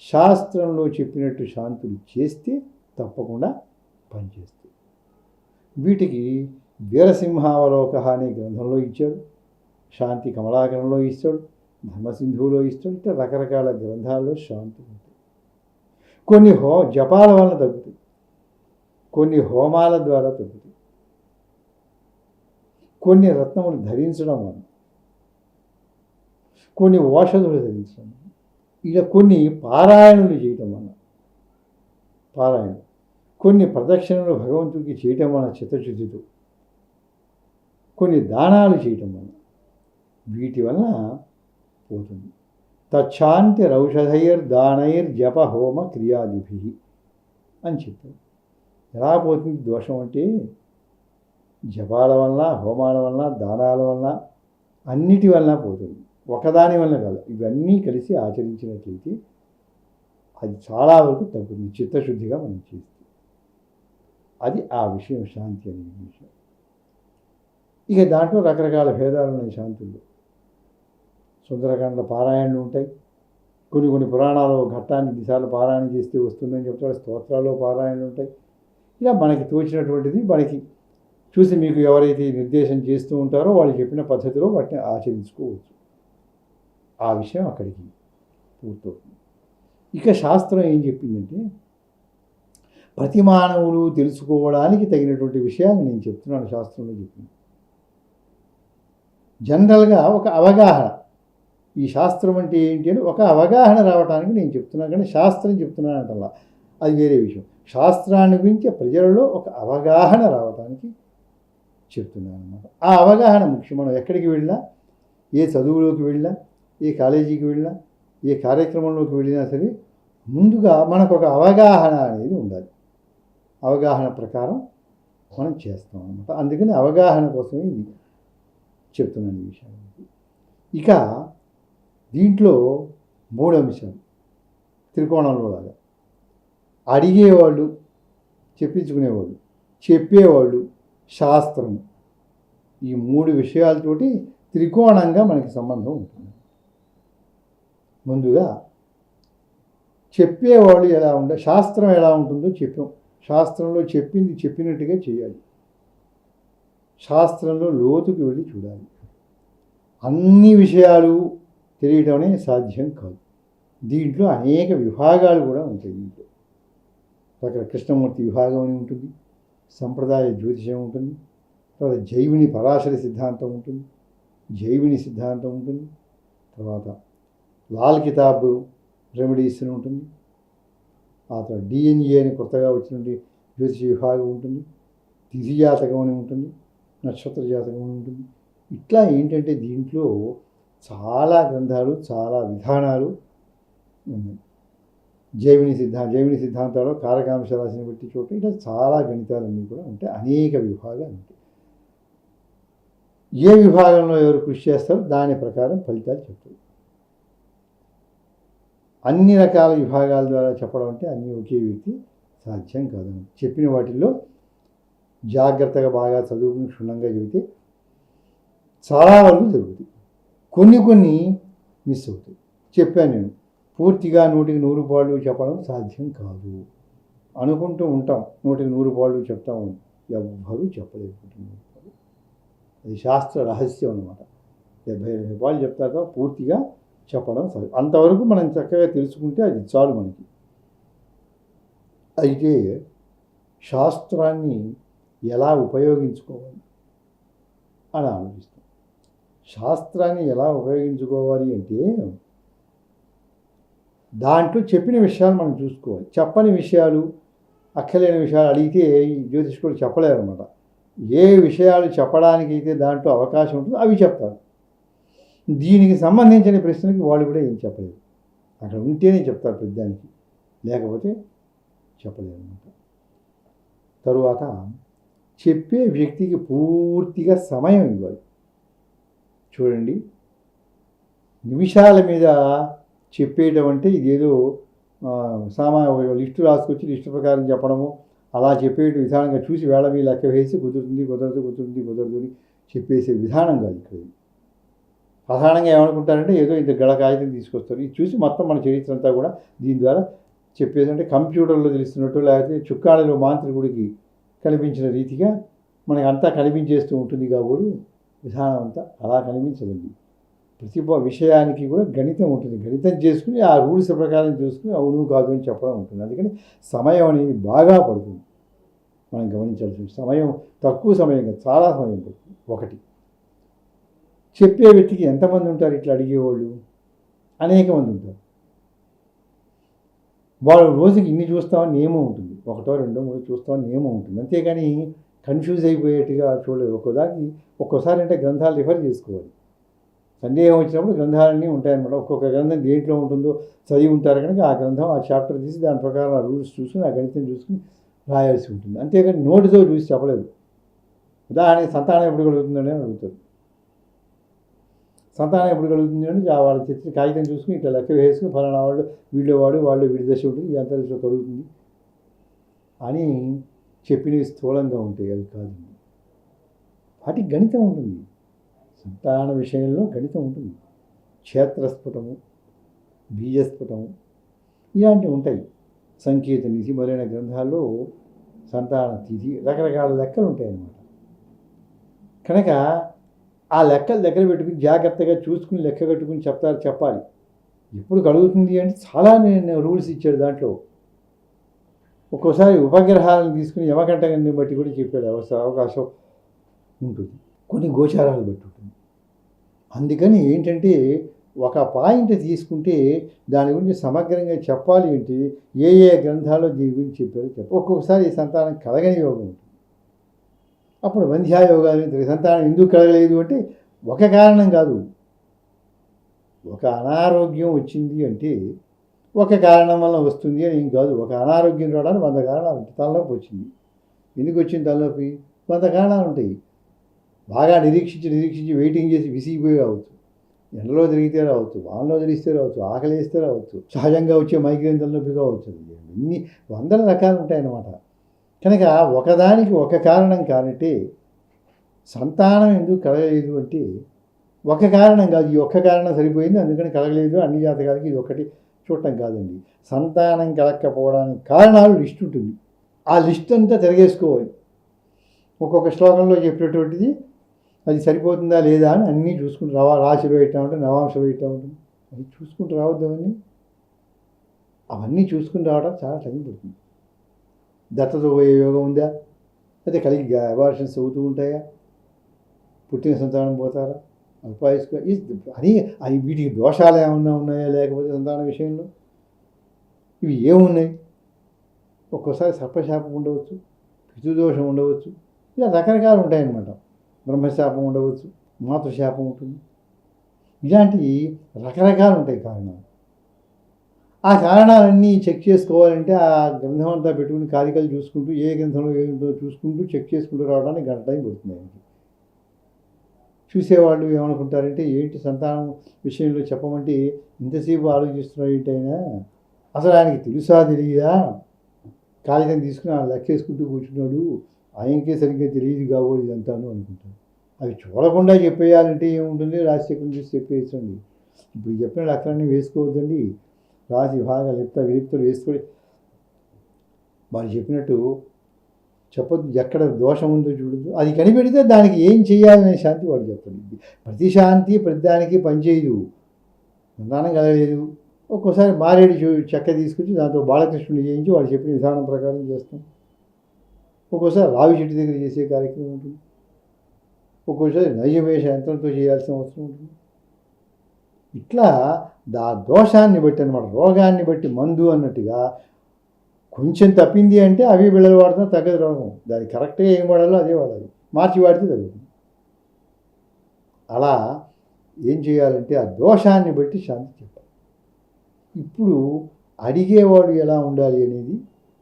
శాస్త్రంలో చెప్పినట్టు శాంతులు చేస్తే తప్పకుండా పనిచేస్తాయి. వీటికి వీరసింహావలోక అనే గ్రంథంలో ఇచ్చాడు, శాంతి కమలాకరంలో ఇస్తాడు, ధర్మసింధువులో ఇస్తాడు. ఇట్లా రకరకాల గ్రంథాల్లో శాంతులు ఉంటాయి. కొన్ని జపాల వలన తగ్గుతాయి, కొన్ని హోమాల ద్వారా తగ్గుతాయి, కొన్ని రత్నములు ధరించడం వలన, కొన్ని ఔషధులు ధరించడం, ఇలా కొన్ని పారాయణలు చేయటం వలన, కొన్ని ప్రదక్షిణలు భగవంతుడికి చేయటం వలన చిత్తశుద్ధితో, కొన్ని దానాలు చేయటం వలన, వీటి వలన పోతుంది. తచ్చాంతి రౌషధైర్దానైర్ జప హోమ క్రియాదిభి అని చెప్పారు. ఎలా పోతుంది దోషం అంటే జపాల వలన, హోమాల వలన, దానాల వలన, అన్నిటి వలన పోతుంది. ఒకదాని వలన కాదు, ఇవన్నీ కలిసి ఆచరించినట్లయితే అది చాలా వరకు తగ్గుతుంది చిత్తశుద్ధిగా మనం చేస్తే. అది ఆ విషయం, శాంతి అనే విషయం. ఇక దాంట్లో రకరకాల భేదాలు ఉన్నాయి శాంతుల్లో. సుందరకాండ పారాయణలు ఉంటాయి, కొన్ని పురాణాలు ఘట్టాన్ని దిశాలు పారాయణ చేస్తే వస్తుందని చెప్తారు, స్తోత్రాల్లో పారాయణలు ఉంటాయి. ఇలా మనకి తోచినటువంటిది మనకి చూసి మీకు ఎవరైతే నిర్దేశం చేస్తూ ఉంటారో వాళ్ళు చెప్పిన పద్ధతిలో వాటిని ఆచరించుకోవచ్చు. ఆ విషయం అక్కడికి పూర్తవుతుంది. ఇక శాస్త్రం ఏం చెప్పిందంటే ప్రతి మానవులు తెలుసుకోవడానికి తగినటువంటి విషయాలు నేను చెప్తున్నాను, శాస్త్రంలో చెప్తున్నాను. జనరల్గా ఒక అవగాహన, ఈ శాస్త్రం అంటే ఏంటి అని ఒక అవగాహన రావడానికి నేను చెప్తున్నాను, కానీ శాస్త్రం చెప్తున్నాను అంటల్లా, అది వేరే విషయం. శాస్త్రాన్ని గురించి ప్రజలలో ఒక అవగాహన రావడానికి చెప్తున్నాను అన్నమాట. ఆ అవగాహన ముఖ్యం. మనం ఎక్కడికి వెళ్ళినా, ఏ చదువులోకి వెళ్ళినా, ఏ కాలేజీకి వెళ్ళినా, ఏ కార్యక్రమంలోకి వెళ్ళినా సరే ముందుగా మనకు ఒక అవగాహన అనేది ఉండాలి. అవగాహన ప్రకారం మనం చేస్తాం అన్నమాట. అందుకని అవగాహన కోసమే ఇది చెప్తున్నాను ఈ విషయాన్ని. ఇక దీంట్లో 3 అంశాలు త్రికోణంలో లాగా: అడిగేవాళ్ళు, చెప్పించుకునేవాళ్ళు, చెప్పేవాళ్ళు, శాస్త్రం. ఈ 3 విషయాలతోటి త్రికోణంగా మనకి సంబంధం ఉంటుంది. ముందుగా చెప్పేవాళ్ళు ఎలా ఉండాలి, శాస్త్రం ఎలా ఉంటుందో చెప్పాం. శాస్త్రంలో చెప్పింది చెప్పినట్టుగా చేయాలి. శాస్త్రంలో లోతుకు వెళ్ళి చూడాలి. అన్ని విషయాలు తెలియటమే సాధ్యం కాదు. దీంట్లో అనేక విభాగాలు కూడా ఉంటాయి. దీంట్లో అక్కడ కృష్ణమూర్తి విభాగం అని ఉంటుంది, సంప్రదాయ జ్యోతిషం ఉంటుంది, తర్వాత జైవిని పరాశరి సిద్ధాంతం ఉంటుంది, జైవిని సిద్ధాంతం ఉంటుంది, తర్వాత లాల్ కితాబ్ రెమెడీస్ అని ఉంటుంది, ఆ తర్వాత డిఎన్ఏ అని కొత్తగా వచ్చినటువంటి జ్యోతిష విభాగం ఉంటుంది, తిథి జాతకం అని ఉంటుంది, నక్షత్ర జాతకం అని ఉంటుంది. ఇట్లా ఏంటంటే దీంట్లో చాలా గ్రంథాలు, చాలా విధానాలు ఉన్నాయి. జైవిని సిద్ధాంతాలు కారకాంశ రాశిని బట్టి చోట ఇట్లా చాలా గణితాలన్నీ కూడా ఉంటాయి. అనేక విభాగాలు ఉంటాయి. ఏ విభాగంలో ఎవరు కృషి చేస్తారో దాని ప్రకారం ఫలితాలు చెప్తారు. అన్ని రకాల విభాగాల ద్వారా చెప్పడం అంటే అన్నీ ఒకే వ్యక్తి సాధ్యం కాదు. చెప్పిన వాటిల్లో జాగ్రత్తగా బాగా చదువుకుని క్షుణ్ణంగా చెబితే చాలా వరకు జరుగుతాయి. కొన్ని మిస్ అవుతాయి. చెప్పాను నేను, పూర్తిగా 100కి 100 పాళ్ళు చెప్పడం సాధ్యం కాదు. అనుకుంటూ ఉంటాం 100కి 100 పాళ్ళు చెప్తాము, ఎవ్వరూ చెప్పలేకపోతున్నారు. అది శాస్త్ర రహస్యం అన్నమాట. 70 పాళ్ళు చెప్తాక పూర్తిగా చెప్పడం సరే, అంతవరకు మనం చక్కగా తెలుసుకుంటే అది చాలు మనకి. అయితే శాస్త్రాన్ని ఎలా ఉపయోగించుకోవాలి అని ఆలోచిస్తాం. శాస్త్రాన్ని ఎలా ఉపయోగించుకోవాలి అంటే దాంట్లో చెప్పిన విషయాలు మనం చూసుకోవాలి. చెప్పని విషయాలు, అక్కలేని విషయాలు అడిగితే ఈ జ్యోతిష్కులు చెప్పలేరు అన్నమాట. ఏ విషయాలు చెప్పడానికైతే దాంట్లో అవకాశం ఉంటుందో అవి చెప్తారు. దీనికి సంబంధించిన ప్రశ్నకి వాళ్ళు కూడా ఏం చెప్పలేరు. అక్కడ ఉంటేనే చెప్తారు ప్రతిదానికి, లేకపోతే చెప్పలేరు అన్నమాట. తరువాత చెప్పే వ్యక్తికి పూర్తిగా సమయం ఇవ్వాలి. చూడండి, నిమిషాల మీద చెప్పేయడం అంటే ఇదేదో లిస్టు రాసుకొచ్చి లిస్టు ప్రకారం చెప్పడము, అలా చెప్పే విధానంగా చూసి వేళ మీద లెక్క వేసి కుదరదు అని చెప్పేసే విధానం కాదు ఇక్కడ. సాధారణంగా ఏమనుకుంటారంటే ఏదో ఇంత గడ కాగితం తీసుకొస్తారు, ఇది చూసి మొత్తం మన చరిత్ర అంతా కూడా దీని ద్వారా చెప్పేసి, అంటే కంప్యూటర్లో తెలుస్తున్నట్టు, లేకపోతే చుక్కాడలో మాంత్రికుడికి కనిపించిన రీతిగా మనకి అంతా కనిపించేస్తూ ఉంటుంది. కాబట్టి విధానం అంతా అలా కనిపించదండి. ప్రతి విషయానికి కూడా గణితం ఉంటుంది. గణితం చేసుకుని ఆ రూల్స్ ప్రకారం చూసుకుని అవును కాదు అని చెప్పడం ఉంటుంది. అందుకని సమయం అనేది బాగా పడుతుంది. మనం గమనించాల్సింది సమయం తక్కువ సమయం కాదు, చాలా సమయం పడుతుంది. ఒకటి, చెప్పే వ్యక్తికి ఎంతమంది ఉంటారు ఇట్లా అడిగేవాళ్ళు? అనేక మంది ఉంటారు. వాళ్ళు రోజుకి ఇన్ని చూస్తామని నియమం ఉంటుంది, 1, 2, 3 చూస్తామని నియమం ఉంటుంది. అంతేగాని కన్ఫ్యూజ్ అయిపోయేట్టుగా చూడలేదు. ఒక్కోసారి అంటే గ్రంథాలు రిఫర్ చేసుకోవాలి. సందేహం వచ్చినప్పుడు గ్రంథాలన్నీ ఉంటాయన్నమాట. ఒక్కొక్క గ్రంథం దేంట్లో ఉంటుందో చదివి ఉంటారు కనుక ఆ గ్రంథం ఆ చాప్టర్ తీసి దాని ప్రకారం ఆ రూల్స్ చూసుకుని ఆ గణితం చూసుకుని రాయాల్సి ఉంటుంది. అంతేగాని నోటితో చూసి చెప్పలేదు. ఉదాహరణకి సంతానం ఎప్పుడు కలుగుతుందని అడుగుతారు. సంతానం ఎప్పుడు కలుగుతుంది అని వాళ్ళ తెచ్చిన కాగితం చూసుకుని ఇట్లా లెక్క వేసుకుని ఫలానా వాళ్ళు వీడి దశ ఉంటుంది, ఈ అంతరిక్షలో కలుగుతుంది అని చెప్పినవి స్థూలంగా ఉంటాయి. అవి కాదు, వాటికి గణితం ఉంటుంది. సంతాన విషయంలో గణితం ఉంటుంది. క్షేత్రస్ఫుటము, బీజస్ఫుటము ఇలాంటివి ఉంటాయి. సంకేత నిధి మొదలైన గ్రంథాల్లో సంతాన తిథి రకరకాల లెక్కలు ఉంటాయి అన్నమాట. కనుక ఆ లెక్కలు దగ్గర పెట్టుకుని జాగ్రత్తగా చూసుకుని లెక్క కట్టుకుని చెప్పాలి. ఎప్పుడు కలుగుతుంది అంటే చాలా రూల్స్ ఇచ్చాడు దాంట్లో. ఒక్కోసారి ఉపగ్రహాలను తీసుకుని యమకంటకాన్ని బట్టి కూడా చెప్పే అవకాశం ఉంటుంది, కొన్ని గోచారాలు బట్టి ఉంటుంది. అందుకని ఏంటంటే ఒక పాయింట్ తీసుకుంటే దాని గురించి సమగ్రంగా చెప్పాలి అంటే ఏ ఏ గ్రంథాల్లో దీని గురించి చెప్పారో ఒక్కొక్కసారి ఈ సంతానం కలగని యోగం ఉంటుంది. అప్పుడు వంధ్యాయోగాలు సంతానం ఎందుకు కలగలేదు అంటే ఒక కారణం కాదు. ఒక అనారోగ్యం వచ్చింది అంటే ఒక కారణం వల్ల వస్తుంది అని ఏం కాదు. ఒక అనారోగ్యం రావడానికి 100 కారణాలు ఉంటాయి. తలనొప్పి వచ్చింది, ఎందుకు వచ్చింది తలనొప్పి? 100 కారణాలు ఉంటాయి. బాగా నిరీక్షించి వెయిటింగ్ చేసి విసిగిపోయి రావచ్చు, ఎండలో తిరిగితే రావచ్చు, వానలో తిరిగితే రావచ్చు, ఆకలి వేస్తే రావచ్చు, సహజంగా వచ్చే మైగ్రేన్ తలనొప్పి కావచ్చు. ఇన్ని 100 రకాలు ఉంటాయన్నమాట. కనుక ఒకదానికి ఒక కారణం కానంటే సంతానం ఎందుకు కలగలేదు అంటే ఒక కారణం కాదు. ఈ ఒక్క కారణం సరిపోయింది అందుకని కలగలేదు అన్ని జాతకాలకి ఇది ఒకటి చూడటం కాదండి. సంతానం కలగకపోవడానికి కారణాలు లిస్ట్ ఉంటుంది. ఆ లిస్ట్ అంతా తిరగేసుకోవాలి. ఒక్కొక్క శ్లోకంలో చెప్పినటువంటిది అది సరిపోతుందా లేదా అని అన్నీ చూసుకుంటూ రాశిలో ఇట్టా ఉంటుంది, నవాంశలో ఇట్టా ఉంటుంది, అది చూసుకుంటూ రావద్దామని అవన్నీ చూసుకుని రావడం చాలా టైం పడుతుంది. దత్తతో పోయే యోగం ఉందా, అయితే కలిగి అబార్షన్స్ అవుతూ ఉంటాయా, పుట్టిన సంతానం పోతారా, అల్పాయుష్గా అని వీటికి దోషాలు ఏమన్నా ఉన్నాయా, లేకపోతే సంతాన విషయంలో ఇవి ఏమున్నాయి? ఒక్కోసారి సర్పశాపం ఉండవచ్చు, పితృదోషం ఉండవచ్చు, ఇలా రకరకాలు ఉంటాయన్నమాట. బ్రహ్మశాపం ఉండవచ్చు, మాతృశాపం ఉంటుంది, ఇలాంటివి రకరకాలు ఉంటాయి కారణాలు. ఆ కారణాలన్నీ చెక్ చేసుకోవాలంటే ఆ గ్రంథం అంతా పెట్టుకుని కారికలు చూసుకుంటూ ఏ గ్రంథంలో ఏముందో చూసుకుంటూ చెక్ చేసుకుంటూ రావడానికి గంట టైం పడుతుంది ఆయనకి. చూసేవాళ్ళు ఏమనుకుంటారంటే ఏంటి సంతానం విషయంలో చెప్పమంటే ఇంతసేపు ఆలోచిస్తున్నాడు ఏంటైనా, అసలు ఆయనకి తెలుసా తెలియదా, కాగితం తీసుకుని ఆ లెక్కేసుకుంటూ కూర్చున్నాడు, ఆయనకే సరిగ్గా తెలియదు కాబోలు ఇదంతాను అనుకుంటాను. అవి చూడకుండా చెప్పేయాలంటే ఏముంటుంది, రాశిచక్రం చూసి చెప్పేయచ్చండి. ఇప్పుడు చెప్పిన లెక్కలన్నీ వేసుకోవద్దండి, రాశి భాగాలు విలిప్తలు వేసుకొని వాళ్ళు చెప్పినట్టు చెప్పొద్దు. ఎక్కడ దోషం ఉందో చూడద్దు, అది కనిపెడితే దానికి ఏం చేయాలనే శాంతి వాడు చెప్పండి. ప్రతి శాంతి ప్రతిదానికి పనిచేయదు. సంతానం కలగలేదు, ఒక్కోసారి మారేడు చెక్క తీసుకొచ్చి దాంతో బాలకృష్ణుని చేయించి వాడు చెప్పిన విధానం ప్రకారం చేస్తాం. ఒక్కోసారి రావి చెట్టు దగ్గర చేసే కార్యక్రమం ఉంటుంది, ఒక్కోసారి నైజమేష యంత్రంతో చేయాల్సిన అవసరం ఉంటుంది. ఇట్లా దోషాన్ని బట్టి అనమాట, రోగాన్ని బట్టి మందు అన్నట్టుగా కొంచెం తప్పింది అంటే అవి బిళ్ళలు వాడుతున్నా తగ్గదు రోగం. దానికి కరెక్ట్గా ఏం వాడాలో అదే వాడాలి, మార్చి వాడితే తగ్గుతుంది. అలా ఏం చేయాలంటే ఆ దోషాన్ని బట్టి శాంతి చెప్పాలి. ఇప్పుడు అడిగేవాడు ఎలా ఉండాలి అనేది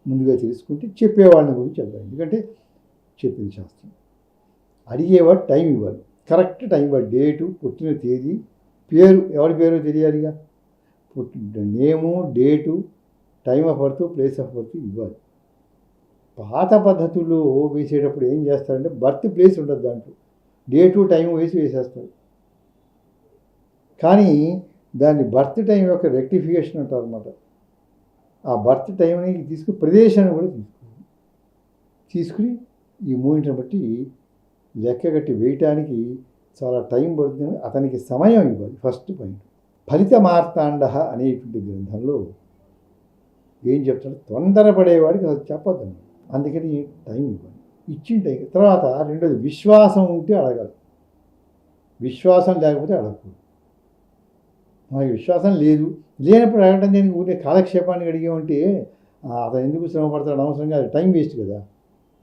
ముందుగా తెలుసుకుంటే చెప్పేవాడిని గురించి చెప్తాను. ఎందుకంటే చెప్పింది శాస్త్రం. అడిగేవాడు టైం ఇవ్వాలి, కరెక్ట్ టైం ఇవ్వాలి, డేటు, పుట్టిన తేదీ, పేరు, ఎవరి పేరు తెలియాలిగా, name, date, time of birth, place of birth ఇవ్వాలి. పాత పద్ధతుల్లో వేసేటప్పుడు ఏం చేస్తారంటే బర్త్ ప్లేస్ ఉండదు, దాంట్లో డేటు టైం వేసేస్తారు. కానీ దాన్ని బర్త్ టైం యొక్క రెక్టిఫికేషన్ అంటారు అనమాట. ఆ బర్త్ టైంని తీసుకుని ప్రదేశాన్ని కూడా తీసుకుని ఈ మూమెంట్ని బట్టి లెక్క కట్టి వేయటానికి చాలా టైం పడుతుంది, అతనికి సమయం ఇవ్వాలి. First point. ఫలిత మార్తాండ అనేటువంటి గ్రంథంలో ఏం చెప్తాడు, తొందరపడేవాడికి అసలు చెప్పొద్దండి, అందుకని టైం ఇవ్వాలి. ఇచ్చిన టైం తర్వాత రెండోది విశ్వాసం ఉంటే అడగాలి, విశ్వాసం లేకపోతే అడగకూడదు. మనకి విశ్వాసం లేనప్పుడు అడగటం దేనికి, ఊరికే కాలక్షేపానికి అడిగామంటే అతను ఎందుకు శ్రమ పడతాడు అనవసరంగా, అది టైం వేస్ట్ కదా,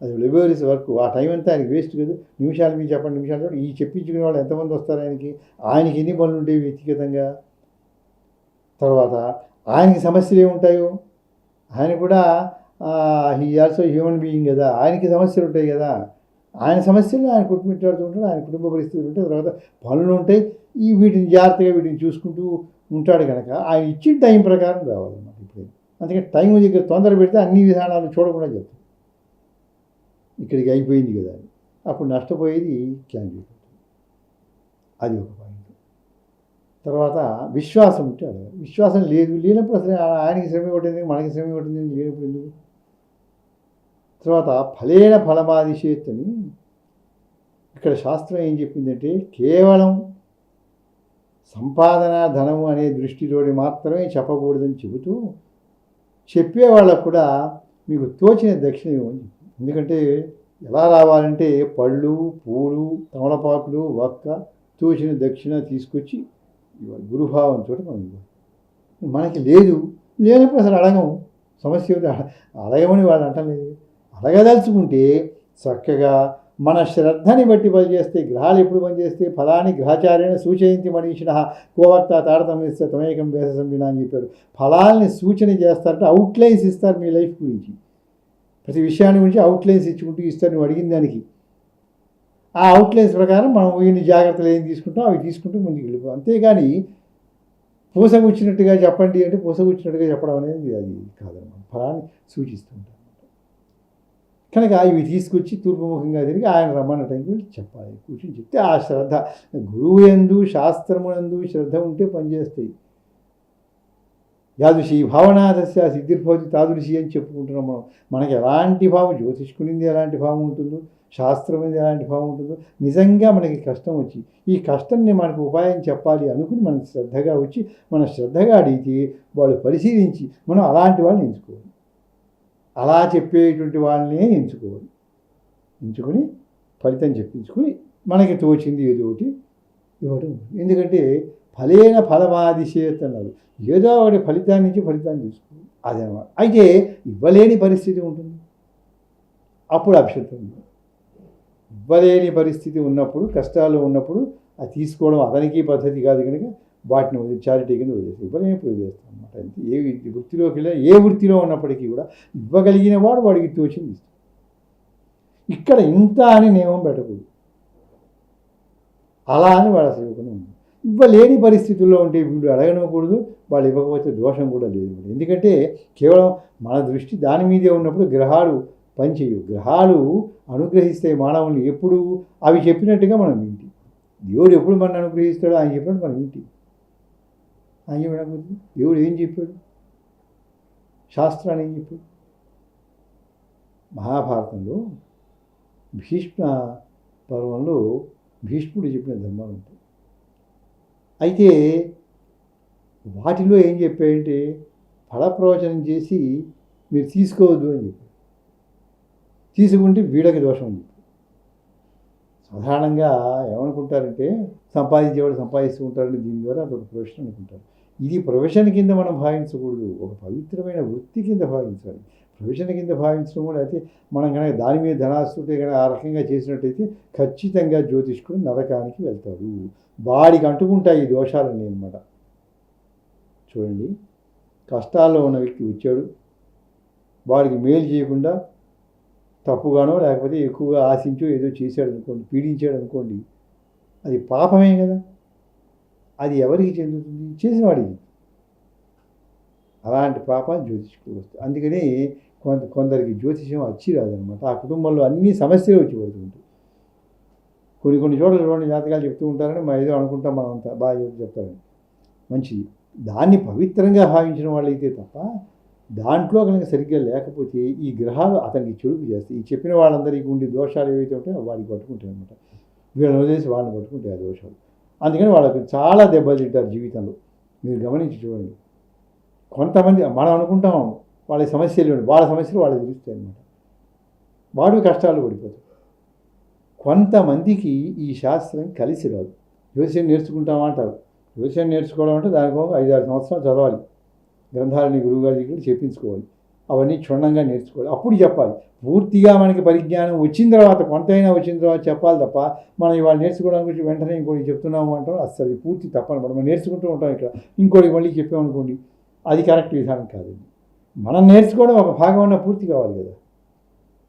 అది లెబోరియస్ వర్క్, ఆ టైం అంతా ఆయనకి వేస్ట్ కదా. నిమిషాలు మీకు చెప్పండి, నిమిషాలు ఈ చెప్పించుకునే వాళ్ళు ఎంతమంది వస్తారు ఆయనకి ఎన్ని పనులు ఉంటాయి వ్యక్తిగతంగా, తర్వాత ఆయనకి సమస్యలు ఏముంటాయో, ఆయన కూడా హీ ఆల్సో హ్యూమన్ బీయింగ్ కదా, ఆయనకి సమస్యలు ఉంటాయి కదా, ఆయన సమస్యలు ఆయన కుటుంబించాడుతూ ఉంటాడు, ఆయన కుటుంబ పరిస్థితులు ఉంటాయి, తర్వాత పనులు ఉంటాయి, వీటిని జాగ్రత్తగా వీటిని చూసుకుంటూ ఉంటాడు కనుక ఆయన ఇచ్చిన టైం ప్రకారం రావాలన్నమాట. ఇప్పుడు అందుకని టైం దగ్గర తొందర పెడితే అన్ని విధానాలు చూడకుండా చెప్తాం, ఇక్కడికి అయిపోయింది కదా అని, అప్పుడు నష్టపోయేది క్యాండిడేట్. అది ఒక పాయింట్. తర్వాత విశ్వాసం ఉంటే అడగాలి. విశ్వాసం లేనప్పుడు అసలు ఆయనకి శ్రమ ఇవ్వటం మనకి శ్రమ ఇవ్వటం లేనప్పుడు ఎందుకు. తర్వాత ఫలేన ఫలమాదిశేత్ అని ఇక్కడ శాస్త్రం ఏం చెప్పిందంటే కేవలం సంపాదన ధనము అనే దృష్టితోటి మాత్రమే చెప్పకూడదని చెబుతూ చెప్పేవాళ్ళకు కూడా మీకు తోచిన దక్షిణ ఇవ్వని. ఎందుకంటే ఎలా రావాలంటే పళ్ళు, పూలు, తమలపాకులు, వక్క, తోచిన దక్షిణ తీసుకొచ్చి ఇవ్వాలి. గురుభావంతో మనం ఇవ్వాలి. మనకి లేనప్పుడు అసలు అడగము. సమస్య అడగమని వాళ్ళు అంటలేదు. అడగదలుచుకుంటే చక్కగా మన శ్రద్ధని బట్టి పనిచేస్తే, గ్రహాలు ఎప్పుడు పనిచేస్తే ఫలాని గ్రహచార్యణ సూచయంతి మనీషిణ కోవర్త తారతమ్యస్య తమేకం వేస సంవిన అని చెప్పారు. ఫలాల్ని సూచన చేస్తారంటే అవుట్లైన్స్ ఇస్తారు మీ లైఫ్ గురించి. ప్రతి విషయాన్ని గురించి అవుట్లైన్స్ ఇచ్చుకుంటూ ఇస్తారు నువ్వు అడిగిన దానికి. ఆ అవుట్లైన్స్ ప్రకారం మనం ఇన్ని జాగ్రత్తలు ఏం తీసుకుంటాం అవి తీసుకుంటూ ముందుకు వెళ్ళిపోం. అంతేగాని పూసగుచ్చినట్టుగా చెప్పండి అంటే పూసగుచ్చినట్టుగా చెప్పడం అనేది అది కాదన్నమాట. ఫలాన్ని సూచిస్తుంటాం. కనుక ఇవి తీసుకొచ్చి తూర్పుముఖంగా తిరిగి ఆయన రమ్మన్న టైంకి చెప్పాలి. కూర్చొని చెప్తే ఆ శ్రద్ధ గురువు యందు శాస్త్రమునందు శ్రద్ధ ఉంటే పనిచేస్తాయి. యాదృశి భావనాథస్య సిద్ధిర్భవతి తాదృశి అని చెప్పుకుంటున్నాం మనం. మనకి ఎలాంటి భావం, జ్యోతిష్కునింది ఎలాంటి భావం ఉంటుందో, శాస్త్రం మీద ఎలాంటి భావం ఉంటుందో, నిజంగా మనకి కష్టం వచ్చి ఈ కష్టాన్ని మనకు ఉపాయం చెప్పాలి అనుకుని మనం శ్రద్ధగా వచ్చి మన శ్రద్ధగా అడిగితే వాళ్ళు పరిశీలించి మనం అలాంటి వాళ్ళని ఎంచుకోవాలి. అలా చెప్పేటువంటి వాళ్ళనే ఎంచుకొని ఫలితం చెప్పించుకొని మనకి తోచింది ఏదో ఒకటి ఇవ్వడం. ఎందుకంటే ఫలేన ఫలమాదిశేత్ అన్నారు. ఏదో ఒకటి ఫలితాన్ని నుంచి ఫలితాన్ని తీసుకోవాలి. అదనమాట. అయితే ఇవ్వలేని పరిస్థితి ఉంటుంది, అప్పుడు అభిషేకం. ఇవ్వలేని పరిస్థితి ఉన్నప్పుడు, కష్టాలు ఉన్నప్పుడు అది తీసుకోవడం అతనికి పద్ధతి కాదు. కనుక వాటిని చారిటీ కింద వదిలేస్తాం. ఇవ్వలేనప్పుడు వదిలేస్తాం అనమాట. అంతే. వృత్తిలోకి వెళ్ళినా ఏ వృత్తిలో ఉన్నప్పటికీ కూడా ఇవ్వగలిగిన వాడికి తోచింది ఇస్తాం. ఇక్కడ ఇంత అని నియమం పెట్టకూడదు. అలా అని వాడు అసలు ఇవ్వకుండా ఇవ్వలేని పరిస్థితుల్లో ఉంటే వీళ్ళు అడగనకూడదు, వాళ్ళు ఇవ్వకపోతే దోషం కూడా లేదు. ఎందుకంటే కేవలం మన దృష్టి దాని మీదే ఉన్నప్పుడు గ్రహాలు పనిచేయవు. గ్రహాలు అనుగ్రహిస్తే మానవుల్ని ఎప్పుడు అవి చెప్పినట్టుగా మనం వింటి. దేవుడు ఎప్పుడు మనం అనుగ్రహిస్తాడో ఆయన చెప్పినట్టు మనం వింటి. ఆయన వినకపోతే దేవుడు ఏం చెప్పాడు, శాస్త్రాన్ని ఏం చెప్పాడు. మహాభారతంలో భీష్మ పర్వంలో భీష్ముడు చెప్పిన ధర్మాలు ఉంటాయి. అయితే వాటిలో ఏం చెప్పాయంటే ఫలప్రవచనం చేసి మీరు తీసుకోవద్దు అని చెప్పారు. తీసుకుంటే వీళ్ళకి దోషం అని చెప్పారు. సాధారణంగా ఏమనుకుంటారంటే సంపాదించేవాడు సంపాదిస్తూ ఉంటారని దీని ద్వారా అదొక ప్రొఫెషన్ అనుకుంటారు. ఇది ప్రొఫెషన్ కింద మనం భావించకూడదు, ఒక పవిత్రమైన వృత్తి కింద భావించాలి. ప్రొఫెషన్ కింద భావించడం కూడా అయితే మనం కనుక దాని మీద ధనాస్తుంటే కనుక ఆ రకంగా చేసినట్టయితే ఖచ్చితంగా జ్యోతిష్కుడు నరకానికి వెళ్తాడు. వాడికి అంటుకుంటాయి ఈ దోషాలన్నీ అనమాట. చూడండి, కష్టాల్లో ఉన్న వ్యక్తి వచ్చాడు, వాడికి మేలు చేయకుండా తప్పుగానో లేకపోతే ఎక్కువగా ఆశించో ఏదో చేశాడు అనుకోండి, పీడించాడు అనుకోండి, అది పాపమే కదా. అది ఎవరికి చెందుతుంది? చేసిన వాడికి. అలాంటి పాపాలు జ్యోతిష్కుడు వస్తాయి. అందుకని కొందరికి జ్యోతిష్యం వచ్చి రాదనమాట. ఆ కుటుంబంలో అన్ని సమస్యలు వచ్చి పడుతుంటాయి. కొన్ని చోట్ల చూడండి, జాతకాలు చెప్తూ ఉంటారని మనం ఏదో అనుకుంటాం, మనం అంతా బాగా చెప్తారని. మంచిది. దాన్ని పవిత్రంగా భావించిన వాళ్ళైతే తప్ప దాంట్లో కనుక సరిగ్గా లేకపోతే ఈ గ్రహాలు అతనికి చెడుపు చేస్తాయి. ఈ చెప్పిన వాళ్ళందరికీ ఉండే దోషాలు ఏవైతే ఉంటాయో వాడికి పట్టుకుంటాయి అనమాట. వీళ్ళని వదిలేసి వాళ్ళని పట్టుకుంటాయి ఆ దోషాలు. అందుకని వాళ్ళకి చాలా దెబ్బలు తింటారు జీవితంలో. మీరు గమనించి చూడండి. కొంతమంది మనం అనుకుంటాం వాళ్ళ సమస్యలు, వాళ్ళ సమస్యలు వాళ్ళకి తెలుస్తాయి అనమాట. వాడు కష్టాలు పడిపోతాడు. కొంతమందికి ఈ శాస్త్రం కలిసి రాదు. జ్యోతిష్యం నేర్చుకుంటామంటారు. జ్యోతిష్యం నేర్చుకోవడం అంటే దానికి 5-6 సంవత్సరాలు చదవాలి, గ్రంథాలని గురువుగారి దగ్గర చెప్పించుకోవాలి, అవన్నీ క్షుణ్ణంగా నేర్చుకోవాలి, అప్పుడు చెప్పాలి. పూర్తిగా మనకి పరిజ్ఞానం వచ్చిన తర్వాత, కొంతైనా వచ్చిన తర్వాత చెప్పాలి తప్ప మనం ఇవాళ నేర్చుకోవడానికి గురించి వెంటనే ఇంకోటి చెప్తున్నాము అంటాం. అసలు పూర్తి తప్పనమాట. మనం నేర్చుకుంటూ ఉంటాం, ఇక్కడ ఇంకోటి మళ్ళీ చెప్పామనుకోండి, అది కరెక్ట్ విధానం కాదండి. మనం నేర్చుకోవడం ఒక భాగం అన్న పూర్తి కావాలి కదా.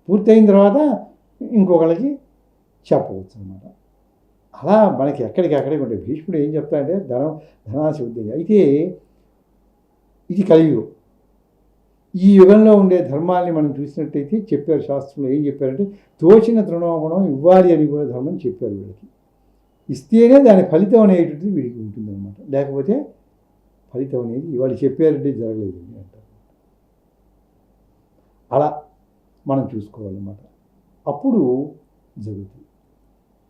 పూర్తి అయిన తర్వాత ఇంకొకళ్ళకి చెప్పవచ్చు అన్నమాట. అలా మనకి ఎక్కడికి ఉంటాయి. భీష్ముడు ఏం చెప్తాడంటే ధనాశ ఉద్దేశం. అయితే ఇది కలియుగం. ఈ యుగంలో ఉండే ధర్మాల్ని మనం చూసినట్టయితే చెప్పారు శాస్త్రంలో. ఏం చెప్పారంటే తోచిన తృణోగుణం ఇవ్వాలి అని కూడా ధర్మం చెప్పారు. వీళ్ళకి ఇస్తేనే దాని ఫలితం అనేటువంటిది వీడికి ఉంటుందన్నమాట. లేకపోతే ఫలితం అనేది వాళ్ళు చెప్పారంటే జరగలేదు అంటారు. అలా మనం చూసుకోవాలన్నమాట. అప్పుడు జరుగుతుంది.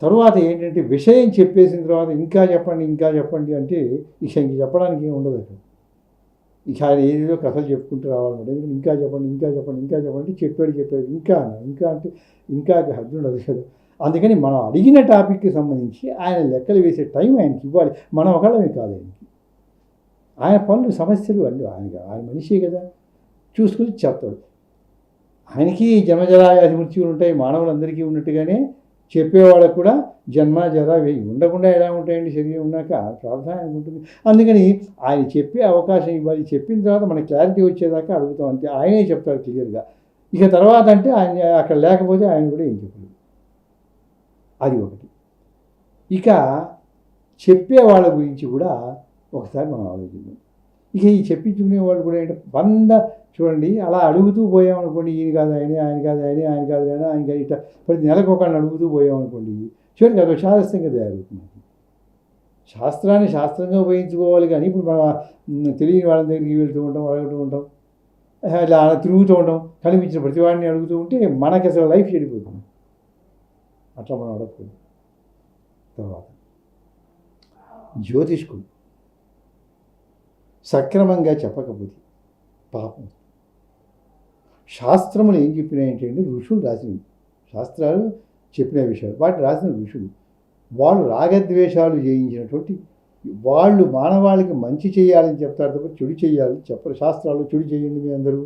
తరువాత ఏంటంటే విషయం చెప్పేసిన తర్వాత ఇంకా చెప్పండి అంటే ఇక చెప్పడానికి ఏమి ఉండదు అక్కడ. ఇక ఆయన ఏదేదో కథలు చెప్పుకుంటూ రావాలన్నమాట. ఎందుకంటే ఇంకా చెప్పండి ఇంకా చెప్పండి ఇంకా చెప్పండి చెప్పాడు ఇంకా ఇంకా అంటే ఇంకా హద్దు ఉండదు కదా. అందుకని మనం అడిగిన టాపిక్కి సంబంధించి ఆయన లెక్కలు వేసే టైం ఆయనకి ఇవ్వాలి. మనం ఒకళ్ళమే కాదు ఆయనకి. ఆయన పనులు సమస్యలు అండి ఆయన మనిషే కదా, చూసుకుని చెప్తాడు. ఆయనకి జన్మజరావ్యాధి మృత్యువులు ఉంటాయి, మానవులందరికీ ఉన్నట్టుగానే చెప్పేవాళ్ళకు కూడా జన్మ జర వేయి ఉండకుండా ఎలా ఉంటాయండి, శరీరం ఉన్నాక ప్రార్థన ఆయనకు ఉంటుంది. అందుకని ఆయన చెప్పే అవకాశం ఇవ్వాలి. చెప్పిన తర్వాత మనకి క్లారిటీ వచ్చేదాకా అడుగుతాం అంతే. ఆయనే చెప్తాడు క్లియర్గా. ఇక తర్వాత అంటే ఆయన అక్కడ లేకపోతే ఆయన కూడా ఏం చెప్పలేదు. అది ఒకటి. ఇక చెప్పే వాళ్ళ గురించి కూడా ఒకసారి మనం ఆలోచిద్దాం. ఇక ఈ చెప్పించుకునే వాళ్ళు కూడా ఏంటంటే చూడండి, అలా అడుగుతూ పోయామనుకోండి, ఈయన కాదు ఆయన కాదు ఆయన కాదు ఆయన కాదు ఇట్లా ప్రతి నెలకు ఒకళ్ళని అడుగుతూ పోయామనుకోండి, చూడండి అదొక శాస్త్రంగా తయారవుతుంది. శాస్త్రాన్ని శాస్త్రంగా ఉపయోగించుకోవాలి. కానీ ఇప్పుడు మనం తెలియని వాళ్ళ దగ్గరికి వెళ్తూ ఉంటాం, అడుగుతూ ఉంటాం, ఇలా తిరుగుతూ ఉంటాం, కనిపించిన ప్రతి వాడిని అడుగుతూ ఉంటే మనకి అసలు లైఫ్ చెడిపోతుంది. అట్లా మనం అడగకూడదు. తర్వాత జ్యోతిష్కుడు సక్రమంగా చెప్పకపోతే పాపం. శాస్త్రములు ఏం చెప్పినాయంటే అండి, ఋషులు రాసినవి, శాస్త్రాలు చెప్పిన విషయాలు వాటిని రాసిన ఋషులు. వాళ్ళు రాగద్వేషాలు చేయించినటువంటి వాళ్ళు మానవాళికి మంచి చేయాలని చెప్తారు తప్ప చెడు చేయాలని చెప్పరు. శాస్త్రాలు చెడు చేయండి మీ అందరూ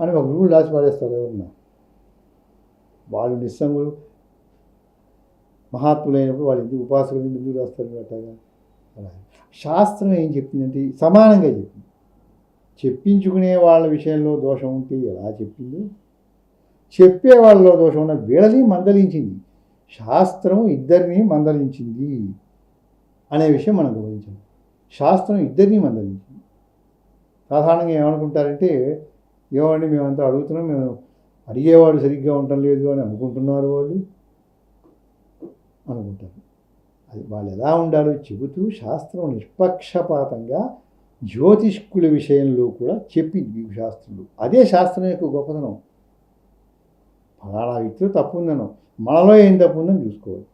అని ఒక ఋషులు రాసి పాడేస్తారు ఎవరన్నా. వాళ్ళు నిస్సంగులు మహాత్ములైనప్పుడు వాళ్ళు ఎందుకు ఉపాసకులు ఎందుకు రాస్తారు అట్టగా. అలా శాస్త్రం ఏం చెప్పిందంటే సమానంగా చెప్పింది. చెప్పించుకునే వాళ్ళ విషయంలో దోషం ఉంటే ఎలా చెప్పిందో, చెప్పే వాళ్ళలో దోషం ఉన్న వీళ్ళని మందలించింది. శాస్త్రం ఇద్దరిని మందలించింది అనే విషయం మనం గమనించాలి. శాస్త్రం ఇద్దరిని మందలించింది. సాధారణంగా ఏమనుకుంటారంటే, ఏమండి మేమంతా అడుగుతున్నాం, మేము అడిగేవాడు సరిగ్గా ఉండటం లేదు అని అనుకుంటున్నారు వాళ్ళు అనుకుంటారు. అది వాళ్ళు ఎలా ఉండాలో చెబుతూ శాస్త్రం నిష్పక్షపాతంగా జ్యోతిష్కుల విషయంలో కూడా చెప్పింది ఈ శాస్త్రులు. అదే శాస్త్రం యొక్క గొప్పతనం. ఫలానా వ్యక్తిలో తప్పు ఉందనో, మనలో ఏం తప్పు ఉందని చూసుకోవాలి.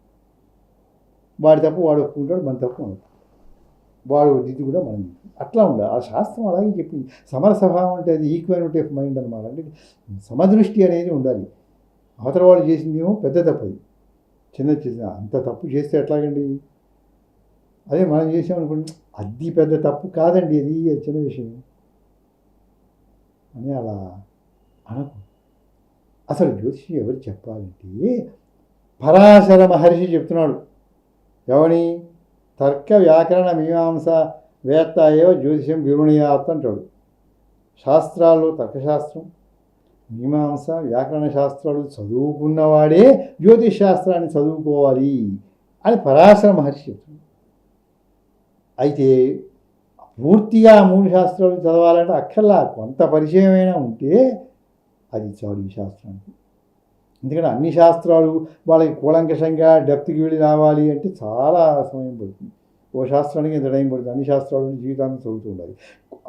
వాడి తప్పు వాడు ఒప్పుకుంటాడు, మన తప్పు మనకు, వాడు దిద్దు కూడా మనం అట్లా ఉండాలి. ఆ శాస్త్రం అలాగే చెప్పింది. సమరస్వభావం అంటే అది ఈక్వాలిటీ ఆఫ్ మైండ్ అనమాట. అంటే సమదృష్టి అనేది ఉండాలి. అవతల వాడు చేసిందేమో పెద్ద తప్పు, అది చిన్న అంత తప్పు చేస్తే ఎట్లాగండి. అదే మనం చేసామనుకోండి, అది పెద్ద తప్పు కాదండి, అది చిన్న విషయం అని అలా అనకు. అసలు జ్యోతిష్యం ఎవరు చెప్పాలంటే పరాశర మహర్షి చెప్తున్నాడు. ఎవని తర్క వ్యాకరణ మీమాంస వేత్త ఏవో జ్యోతిష్యం విరుణయాత్ అంటాడు. శాస్త్రాల్లో తర్కశాస్త్రం, మీమాంస, వ్యాకరణ శాస్త్రాలు చదువుకున్నవాడే జ్యోతిష్ శాస్త్రాన్ని చదువుకోవాలి అని పరాశర మహర్షి చెప్తున్నాడు. అయితే పూర్తిగా 3 శాస్త్రాలు చదవాలంటే అక్కర్లా, కొంత పరిచయమైనా ఉంటే అది చాలు ఈ శాస్త్రానికి. ఎందుకంటే అన్ని శాస్త్రాలు వాళ్ళకి కూలంకషంగా డెప్త్కి వెళ్ళి రావాలి అంటే చాలా సమయం పడుతుంది. ఓ శాస్త్రానికి ఎంత టైం పడుతుంది. అన్ని శాస్త్రాలు జీవితాన్ని చదువుతూ ఉండాలి.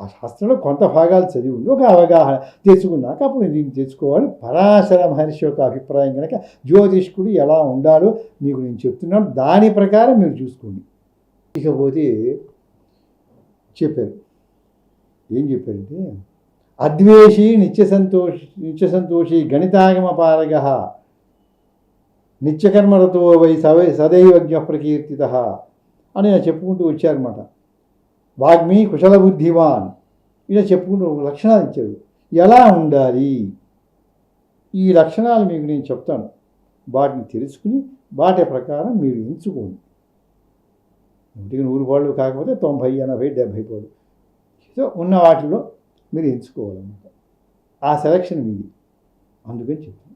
ఆ శాస్త్రంలో కొంత భాగాలు చదివి ఉండి ఒక అవగాహన తెచ్చుకున్నాక అప్పుడు దీన్ని తెచ్చుకోవాలి. పరాశర మహర్షి యొక్క అభిప్రాయం కనుక జ్యోతిష్కుడు ఎలా ఉండాలో మీకు నేను చెప్తున్నాను, దాని ప్రకారం మీరు చూసుకోండి. ఇకపోతే చెప్పారు, ఏం చెప్పారంటే అద్వేషి నిత్యసంతోషి గణితాగమ పారగ నిత్యకర్మరతో వై సదైవ జ్ఞప్రకీర్తిత అని ఇలా చెప్పుకుంటూ వచ్చారన్నమాట. వాగ్మి కుశల బుద్ధిమాన్ ఇలా చెప్పుకుంటూ లక్షణాలు ఇచ్చారు. ఎలా ఉండాలి ఈ లక్షణాలు మీకు నేను చెప్తాను. వాటిని తెలుసుకుని వాటి ప్రకారం మీరు ఎంచుకోండి. 100 పాళ్ళు కాకపోతే 90, 80, 70 పాళ్ళు సో ఉన్న వాటిలో మీరు ఎంచుకోవాలన్నమాట. ఆ సెలక్షన్ మీది. అందుకని చెప్తాను.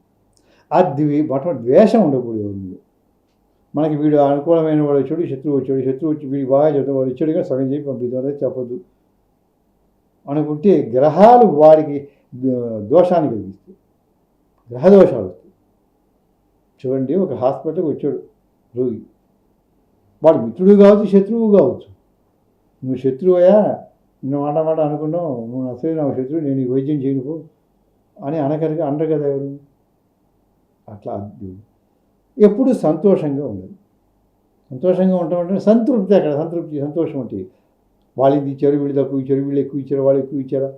మొట్టమొదటి ద్వేషం ఉండకూడదు. మీరు మనకి వీడు అనుకూలమైన వాడు వచ్చాడు, శత్రువు వచ్చి వీడికి బాగా చెప్తాడు, వాడు వచ్చాడు కానీ సగం చెప్పి పంపిద్దాం చెప్పొద్దు అనుకుంటే గ్రహాలు వాడికి దోషాన్ని కలిగిస్తాయి. గ్రహదోషాలు వస్తాయి. చూడండి, ఒక హాస్పిటల్కి వచ్చాడు రోగి, వాడు మిత్రుడు కావచ్చు, శత్రువు కావచ్చు. నువ్వు శత్రువు అయ్యా, నువ్వు మాట అనుకున్నావు, నువ్వు అసలే నాకు శత్రువు, నేను ఈ వైద్యం చేయను అని అనరు కదా ఎవరు. అట్లా ఎప్పుడు సంతోషంగా ఉండదు. సంతోషంగా ఉంటామంటే సంతృప్తి, అక్కడ సంతృప్తి సంతోషం అంటే వాళ్ళు ఇది ఇచ్చారు, వీళ్ళు తక్కువ ఇచ్చారు, వీళ్ళు ఎక్కువ ఇచ్చారు, వాళ్ళు ఎక్కువ ఇచ్చారా,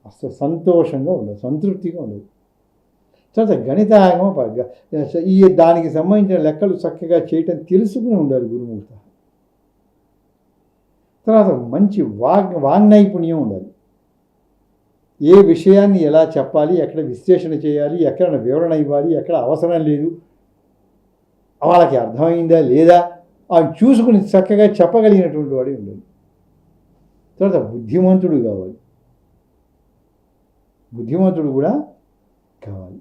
అసలు సంతోషంగా ఉండదు, సంతృప్తిగా ఉండదు. తర్వాత గణితాగమ ఈ దానికి సంబంధించిన లెక్కలు చక్కగా చేయటం తెలుసుకుని ఉండాలి గురుమూర్త. తర్వాత మంచి వాంగ్నైపుణ్యం ఉండాలి. ఏ విషయాన్ని ఎలా చెప్పాలి, ఎక్కడ విశ్లేషణ చేయాలి, ఎక్కడ వివరణ ఇవ్వాలి, ఎక్కడ అవసరం లేదు, వాళ్ళకి అర్థమైందా లేదా అవి చూసుకుని చక్కగా చెప్పగలిగినటువంటి వాడే ఉండాలి. తర్వాత బుద్ధిమంతుడు కావాలి, బుద్ధిమంతుడు కూడా కావాలి.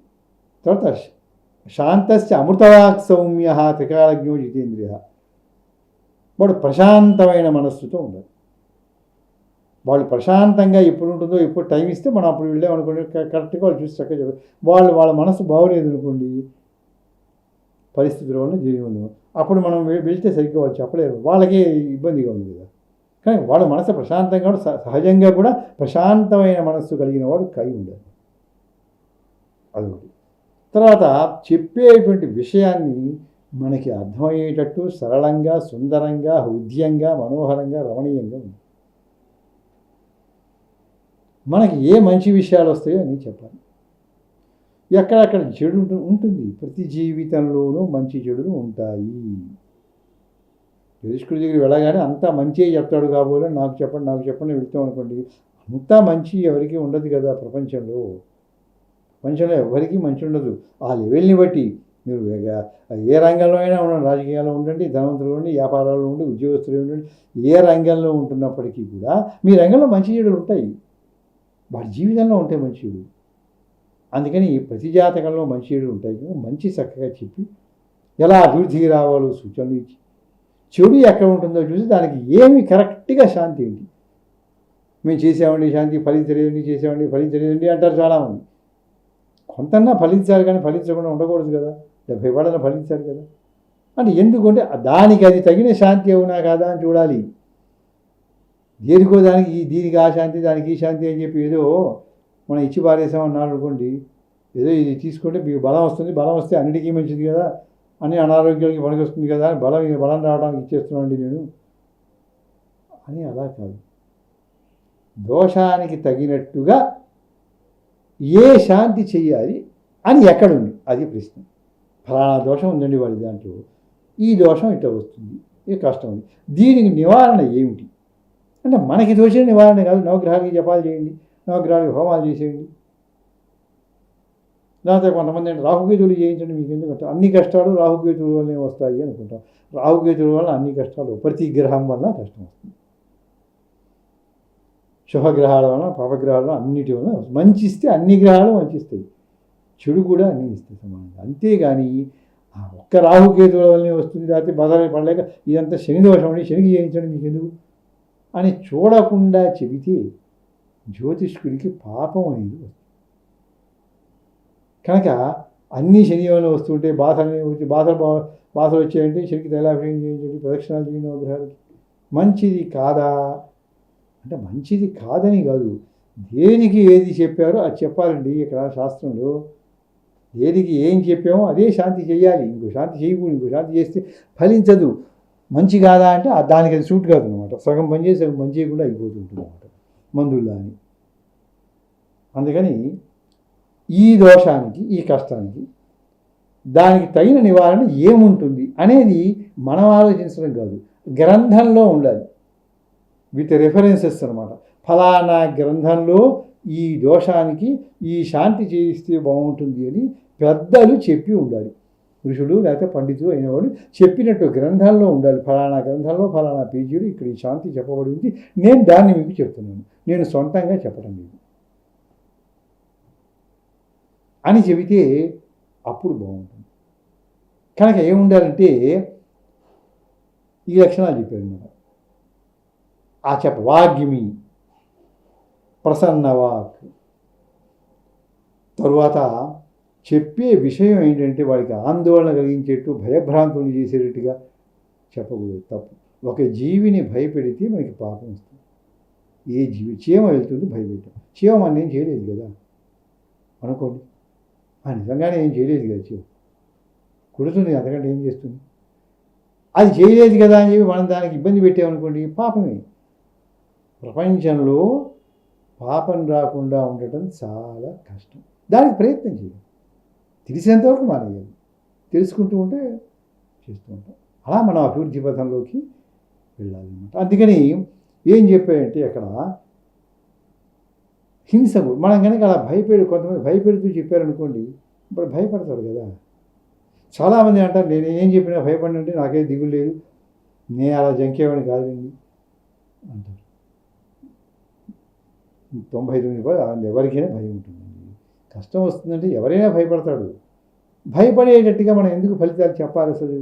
తర్వాత శాంతస్య అమృతవాక్ సౌమ్య త్రికాలజ్ఞో జితేంద్రియ, వాడు ప్రశాంతమైన మనస్సుతో ఉండాలి. వాళ్ళు ప్రశాంతంగా ఎప్పుడు ఉంటుందో, ఎప్పుడు టైం ఇస్తే మనం అప్పుడు వెళ్ళామనుకోండి, కరెక్ట్గా వాళ్ళు చూసి చక్కగా చెప్పారు. వాళ్ళ మనసు బాగోలేదు అనుకోండి, పరిస్థితుల వల్ల జీవనం, అప్పుడు మనం వెళ్తే సరిగ్గా వాళ్ళు చెప్పలేరు, వాళ్ళకే ఇబ్బందిగా ఉంది కదా. కానీ వాళ్ళ మనసు ప్రశాంతంగా సహజంగా కూడా ప్రశాంతమైన మనస్సు కలిగిన వాడు కై ఉండాలి. అదొకటి. తర్వాత చెప్పేటువంటి విషయాన్ని మనకి అర్థమయ్యేటట్టు సరళంగా, సుందరంగా, హృద్యంగా, మనోహరంగా, రమణీయంగా ఉంది. మనకి ఏ మంచి విషయాలు వస్తాయో అని చెప్పాలి. ఎక్కడక్కడ చెడు ఉంటుంది, ప్రతి జీవితంలోనూ మంచి చెడులు ఉంటాయి. జ్యోతిష్కుడి దగ్గర వెళ్ళగానే అంతా మంచిగా చెప్తాడు కాబోలు, నాకు చెప్పండి వెళ్తాం అనుకోండి, అంతా మంచి ఎవరికి ఉండదు కదా. ప్రపంచంలో ఎవరికి మంచి ఉండదు. ఆ లెవెల్ని బట్టి మీరు ఏ రంగంలో అయినా ఉండండి, రాజకీయాల్లో ఉండండి, ధనవంతులు ఉండండి, వ్యాపారాల్లో ఉండండి, ఉద్యోగస్తులు ఉండండి, ఏ రంగంలో ఉంటున్నప్పటికీ కూడా మీ రంగంలో మంచి చెడులు ఉంటాయి, వాడి జీవితంలో ఉంటాయి మంచి చెడు. అందుకని ప్రతి జాతకంలో మంచి చెడు ఉంటాయి. మంచి చక్కగా చెప్పి ఎలా అభివృద్ధికి రావాలో సూచనలు ఇచ్చి, చెడు ఎక్కడ ఉంటుందో చూసి దానికి ఏమి కరెక్ట్గా శాంతి ఏంటి, మేము చేసామండి శాంతి ఫలించలేదండి, చేసామండి ఫలించలేదండి అంటారు చాలామంది. కొంతన్నా ఫలించాలి కానీ ఫలించకుండా ఉండకూడదు కదా, 70 పడన ఫలించాలి కదా. అంటే ఎందుకంటే దానికి అది తగిన శాంతి అవునా కాదా అని చూడాలి. దేనికో దానికి దీనికి ఆ శాంతి, దానికి ఈ శాంతి అని చెప్పి ఏదో మనం ఇచ్చి పారేసామన్నారు అనుకోండి, ఏదో ఇది తీసుకుంటే మీకు బలం వస్తుంది, బలం వస్తే అన్నిటికీ మంచిది కదా, అన్ని అనారోగ్యానికి పనికి వస్తుంది కదా, బలం రావడానికి ఇచ్చేస్తున్నానండి నేను అని. అలా కాదు, దోషానికి తగినట్టుగా ఏ శాంతి చెయ్యాలి అని ఎక్కడుంది అది ప్రశ్న. ఫలానా దోషం ఉందండి వాడి దాంట్లో, ఈ దోషం ఇట్లా వస్తుంది, ఈ కష్టం ఉంది, దీనికి నివారణ ఏమిటి అంటే మనకి దోషం నివారణ కాదు, నవగ్రహాలకి జపాలు చేయండి, నవగ్రహాలకి హోమాలు చేసేయండి. లేకపోతే కొంతమంది అంటే రాహుకేతువులు చేయించండి, మీకు ఎందుకంటే అన్ని కష్టాలు రాహుకేతువుల వల్లనే వస్తాయి అనుకుంటాం. రాహుకేతువుల వల్ల అన్ని కష్టాలు, ప్రతి గ్రహం వల్ల కష్టం వస్తుంది. శుభగ్రహాల వలన, పాపగ్రహాల వలన, అన్నిటి వలన మంచి ఇస్తే అన్ని గ్రహాలు మంచి ఇస్తాయి, చెడు కూడా అన్నీ ఇస్తాయి సమానంగా. అంతేగాని ఒక్క రాహుకేతువుల వల్లనే వస్తుంది, లేకపోతే బదలు పడలేక ఇదంతా శని దోషం అండి, శనికి చేయించండి మీకు ఎందుకు అని చూడకుండా చెబితే జ్యోతిష్కుడికి పాపం అనేది వస్తుంది. కనుక అన్ని శని వల్ల వస్తుంటే బాధలు వచ్చాయంటే శనికి తైలాభిషేకం చేయించండి, ప్రదక్షిణాలు చేయండి నవగ్రహాలకి. మంచిది కాదా అంటే మంచిది కాదని కాదు, దేనికి ఏది చెప్పారో అది చెప్పాలండి. ఇక్కడ శాస్త్రంలో దేనికి ఏం చెప్పామో అదే శాంతి చేయాలి, ఇంకో శాంతి చేయకూడదు. ఇంకో శాంతి చేస్తే ఫలించదు. మంచి కాదా అంటే దానికి అది సూట్ కాదు అనమాట, సగం పని చేసి సగం పని చేయకుండా అయిపోతుంటుంది అనమాట మందుల్లా అని. అందుకని ఈ దోషానికి, ఈ కష్టానికి దానికి తగిన నివారణ ఏముంటుంది అనేది మనం ఆలోచించడం కాదు, గ్రంథంలో ఉండాలి, విత్ రెఫరెన్సెస్ అనమాట. ఫలానా గ్రంథంలో ఈ దోషానికి ఈ శాంతి చేయిస్తే బాగుంటుంది అని పెద్దలు చెప్పి ఉండాలి. ఋషులు లేకపోతే పండితులు అయినవాడు చెప్పినట్టు గ్రంథంలో ఉండాలి. ఫలానా గ్రంథంలో ఫలానా పేజీలు ఇక్కడ ఈ శాంతి చెప్పబడి ఉంది, నేను దాన్ని మీకు చెప్తున్నాను, నేను సొంతంగా చెప్పడం లేదు అని చెబితే అప్పుడు బాగుంటుంది. కనుక ఏముండాలంటే ఈ లక్షణాలు చెప్పారు మనం. వాగ్మి, ప్రసన్నవాక్. తరువాత చెప్పే విషయం ఏంటంటే వాడికి ఆందోళన కలిగించేట్టు, భయభ్రాంతులు చేసేటట్టుగా చెప్పకూడదు, తప్పు. ఒక జీవిని భయపెడితే మనకి పాపం వస్తుంది. ఏ జీవి చీమ వెళ్తుంది భయపెట్టాం, చీమ మన ఏం చేయలేదు కదా అనుకోండి, నిజంగానే ఏం చేయలేదు కదా, చీమ కుడుతుంది, అంతకంటే ఏం చేస్తుంది, అది చేయలేదు కదా అని చెప్పి మనం దానికి ఇబ్బంది పెట్టామనుకోండి పాపమే. ప్రపంచంలో పాపం రాకుండా ఉండటం చాలా కష్టం. దానికి ప్రయత్నం చేయాలి. తెలిసినంతవరకు మానేయాలి. తెలుసుకుంటూ ఉంటే చేస్తూ ఉంటాం. అలా మనం అభివృద్ధి పథంలోకి వెళ్ళాలన్నమాట. అందుకని ఏం చెప్పాయంటే అక్కడ హింసకు మనం కనుక అలా కొంతమంది భయపెడుతూ చెప్పారనుకోండి, ఇప్పుడు భయపడతాడు కదా. చాలామంది అంటారు, నేను ఏం చెప్పినా భయపడినంటే నాకే దిగులు లేదు, నేను అలా జంకేవాడిని కాదండి అంటారు. 99% ఎవరికైనా భయం ఉంటుందండి. కష్టం వస్తుందంటే ఎవరైనా భయపడతాడు. భయపడేటట్టుగా మనం ఎందుకు ఫలితాలు చెప్పాలి? అసలు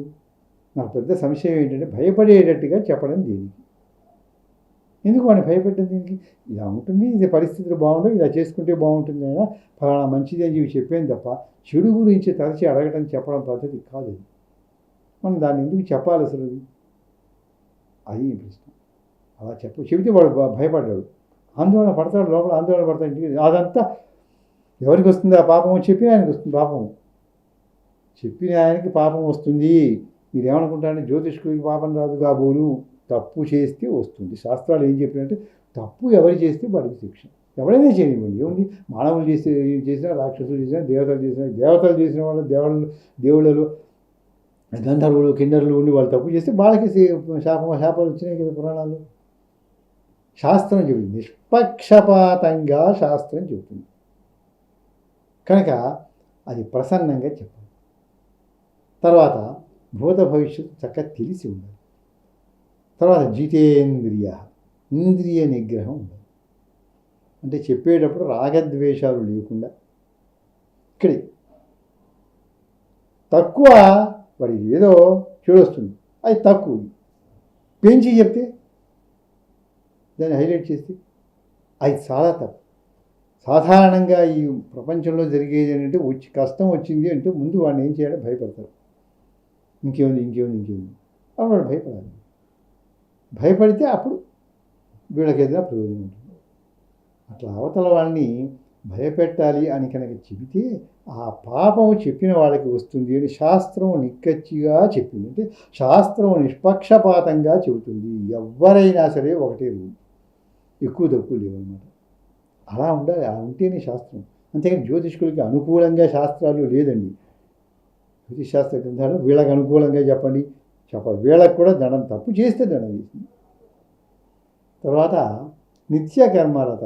నాకు పెద్ద సంశయం ఏంటంటే భయపడేటట్టుగా చెప్పడం దేనికి? ఎందుకు వాడిని భయపెట్టడం దీనికి? ఇలా ఉంటుంది, ఇది పరిస్థితులు బాగుండవు, ఇలా చేసుకుంటే బాగుంటుంది అయినా ఫలానా మంచిది అని చెప్పి చెప్పాను తప్ప చెడు గురించి తరచి అడగడం చెప్పడం పద్ధతి కాదు. అది మనం దాన్ని ఎందుకు చెప్పాలి అసలు? అది ప్రశ్న. అలా చెబితే వాడు భయపడ్డాడు, ఆందోళన పడతాడు, లోపల ఆందోళన పడతాడు. ఇంటికి అదంతా ఎవరికి వస్తుంది? ఆ పాపం చెప్పిన ఆయనకి వస్తుంది. పాపం చెప్పిన ఆయనకి పాపం వస్తుంది. మీరు ఏమనుకుంటారంటే జ్యోతిష్కుడికి పాపం రాదు కాబోలు, తప్పు చేస్తే వస్తుంది. శాస్త్రాలు ఏం చెప్పినట్టే తప్పు ఎవరు చేస్తే వాడికి శిక్ష. ఎవరైనా చేయనివ్వండి, ఏముంది? మానవులు చేసినా, రాక్షసులు చేసినా, దేవతలు చేసిన వాళ్ళు, దేవుళ్ళు గంధర్వులు కిన్నరులు ఉండి వాళ్ళు తప్పు చేస్తే వాళ్ళకి శాపాలు వచ్చినాయి కదా పురాణాలు. శాస్త్రం చెబుతుంది, నిష్పక్షపాతంగా శాస్త్రం చెబుతుంది కనుక అది ప్రసన్నంగా చెప్పాలి. తర్వాత భూత భవిష్యత్తు చక్కగా తెలిసి ఉండాలి. తర్వాత జితేంద్రియ, ఇంద్రియ నిగ్రహం ఉండాలి. అంటే చెప్పేటప్పుడు రాగద్వేషాలు లేకుండా, ఇక్కడే తక్కువ వాడి ఏదో చూడొస్తుంది, అది తక్కువ పెంచి చెప్తే, దాన్ని హైలైట్ చేస్తే అది చాలా తప్పు. సాధారణంగా ఈ ప్రపంచంలో జరిగేది ఏంటంటే కష్టం వచ్చింది అంటే ముందు వాడిని ఏం చేయాలో భయపడతారు. ఇంకేముంది అప్పుడు వాడు భయపడాలి. భయపడితే అప్పుడు వీళ్ళకి ఏదైనా ప్రయోజనం ఉంటుంది. అట్లా అవతల వాళ్ళని భయపెట్టాలి అని కనుక చెబితే ఆ పాపం చెప్పిన వాళ్ళకి వస్తుంది అని శాస్త్రం నిక్కచ్చిగా చెప్పింది. అంటే శాస్త్రం నిష్పక్షపాతంగా చెబుతుంది. ఎవరైనా సరే ఒకటే రూల్, ఎక్కువ తక్కువ లేవన్నమాట. అలా ఉండాలి. అలా ఉంటేనే శాస్త్రం. అంతేకాని జ్యోతిష్కులకి అనుకూలంగా శాస్త్రాలు లేదండి. జ్యోతిష్ శాస్త్ర గ్రంథాలు వీళ్ళకి అనుకూలంగా చెప్పాలి. వీళ్ళకి కూడా దండం, తప్పు చేస్తే దండం చేసింది. తర్వాత నిత్యకర్మరత,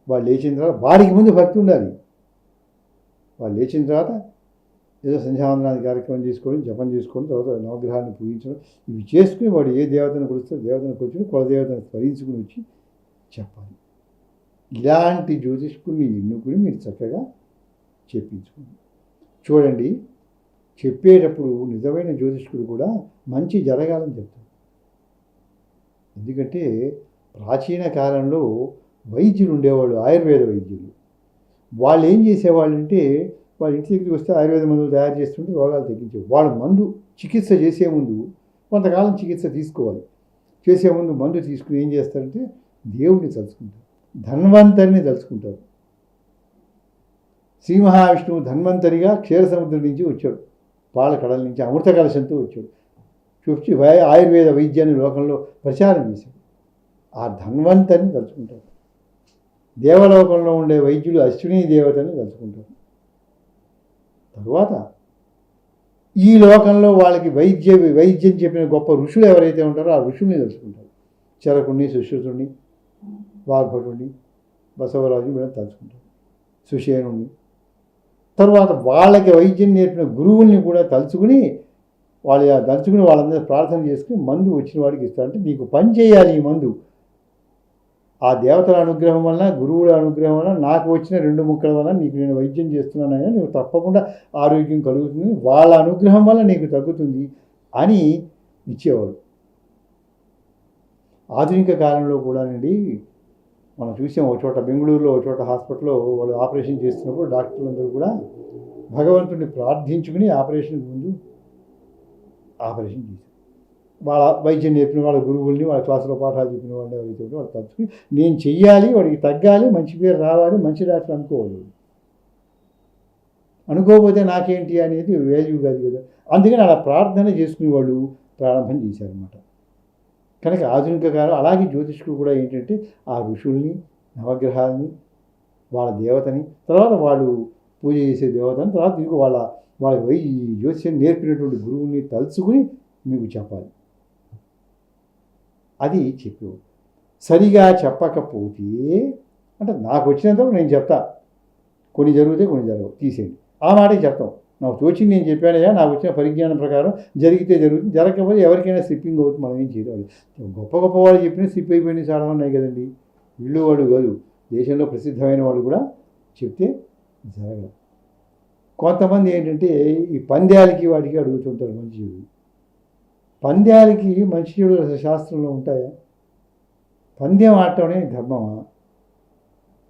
వాళ్ళు లేచిన తర్వాత వారికి ముందు భక్తి ఉండాలి. వాళ్ళు లేచిన తర్వాత ఏదో సంధ్యావందనాది కార్యక్రమం చేసుకొని, జపం చేసుకొని, తర్వాత నవగ్రహాన్ని పూజించడం, ఇవి చేసుకుని వాడు ఏ దేవతను కొలుస్తారో దేవతను కూర్చొని కులదేవతను స్మరించుకుని వచ్చి చెప్పాలి. ఇలాంటి జ్యోతిష్కుడిని ఎన్నుకుని మీరు చక్కగా చెప్పించుకోండి. చూడండి, చెప్పేటప్పుడు నిజమైన జ్యోతిష్కుడు కూడా మంచి జరగాలని చెప్తాడు. ఎందుకంటే ప్రాచీన కాలంలో వైద్యులు ఉండేవాళ్ళు, ఆయుర్వేద వైద్యులు. వాళ్ళు ఏం చేసేవాళ్ళు అంటే వాళ్ళ ఇంటి దగ్గరికి వస్తే ఆయుర్వేద మందులు తయారు చేస్తుంటే రోగాలు తగ్గించేవాళ్ళు. వాళ్ళు మందు చికిత్స చేసే ముందు కొంతకాలం చికిత్స తీసుకోవాలి. చేసే ముందు మందు తీసుకుని ఏం చేస్తారంటే దేవుడిని తలుచుకుంటారు, ధన్వంతరిని తలుచుకుంటారు. శ్రీ మహావిష్ణువు ధన్వంతరిగా క్షీరసముద్రం నుంచి వచ్చాడు, పాల కడల నుంచి అమృత కలశంతో వచ్చాడు. చూపించి ఆయుర్వేద వైద్యాన్ని లోకంలో ప్రచారం చేశాడు. ఆ ధన్వంతరిని తలుచుకుంటారు. దేవలోకంలో ఉండే వైద్యులు అశ్విని దేవతని తలుచుకుంటారు. తరువాత ఈ లోకంలో వాళ్ళకి వైద్యం చెప్పిన గొప్ప ఋషులు ఎవరైతే ఉంటారో ఆ ఋషుల్ని తలుచుకుంటారు. చరకుణ్ణి, సుశ్రుతుణ్ణి, వాగ్భటుణ్ణి, బసవరాజుని వీళ్ళని తలుచుకుంటారు, సుషేనుణ్ణి. తర్వాత వాళ్ళకి వైద్యం నేర్పిన గురువుల్ని కూడా తలుచుకుని వాళ్ళందరూ ప్రార్థన చేసుకుని మందు వచ్చిన వాడికి ఇస్తారంటే నీకు పని చేయాలి ఈ మందు. ఆ దేవతల అనుగ్రహం వలన, గురువుల అనుగ్రహం వలన, నాకు వచ్చిన 2 ముక్కల వలన నీకు నేను వైద్యం చేస్తున్నానైనా నీకు తప్పకుండా ఆరోగ్యం కలుగుతుంది, వాళ్ళ అనుగ్రహం వల్ల నీకు తగ్గుతుంది అని ఇచ్చేవాడు. ఆధునిక కాలంలో కూడానండి మనం చూసాం, ఒక చోట బెంగళూరులో ఒక చోట హాస్పిటల్లో వాళ్ళు ఆపరేషన్ చేస్తున్నప్పుడు డాక్టర్లందరూ కూడా భగవంతుడిని ప్రార్థించుకుని ఆపరేషన్కి ముందు ఆపరేషన్ చేశారు. వాళ్ళ వైద్యం నేర్పిన వాళ్ళ గురువుల్ని, వాళ్ళ క్లాసులో పాఠాలు చెప్పిన వాళ్ళు ఎవరైతే వాళ్ళు తలుచుకుని నేను చెయ్యాలి, వాడికి తగ్గాలి, మంచి పేరు రావాలి, మంచి డాక్టర్ అనుకోవాలి. అనుకోకపోతే నాకేంటి అనేది వాల్యూ కాదు కదా. అందుకని అలా ప్రార్థన చేసుకునే వాళ్ళు ప్రారంభం చేశారన్నమాట. కనుక ఆధునిక కాలం అలాగే జ్యోతిష్కులు కూడా ఏంటంటే ఆ ఋషుల్ని, నవగ్రహాలని, వాళ్ళ దేవతని, తర్వాత వాళ్ళు పూజ చేసే దేవతని, తర్వాత ఇంకో వాళ్ళ ఈ జ్యోతిష్యం నేర్పినటువంటి గురువుని తలుచుకుని మీకు చెప్పాలి. అది చెప్పు. సరిగా చెప్పకపోతే అంటే నాకు వచ్చినంతవరకు నేను చెప్తా, కొన్ని జరుగుతాయి కొన్ని జరగవు, తీసేయండి, ఆ మాటే చెప్తాం. నాకు తోచింది నేను చెప్పానయ్యా, నాకు వచ్చిన పరిజ్ఞానం ప్రకారం జరిగితే జరుగుతుంది, జరగకపోతే ఎవరికైనా స్లిప్పింగ్ అవుతుంది, మనం ఏం చేయలేదు. గొప్ప గొప్ప వాళ్ళు చెప్పిన స్లిప్ అయిపోయినాయి చాలా ఉన్నాయి కదండి. వీళ్ళు వాళ్ళు కాదు, దేశంలో ప్రసిద్ధమైన వాళ్ళు కూడా చెప్తే జరగదు. కొంతమంది ఏంటంటే ఈ పంద్యాలకి వాటికి అడుగుతుంటారు మంచి చెడు. పంద్యాలకి మంచి చెడు శాస్త్రంలో ఉంటాయా? పందెం ఆడటం అనేది ధర్మమా?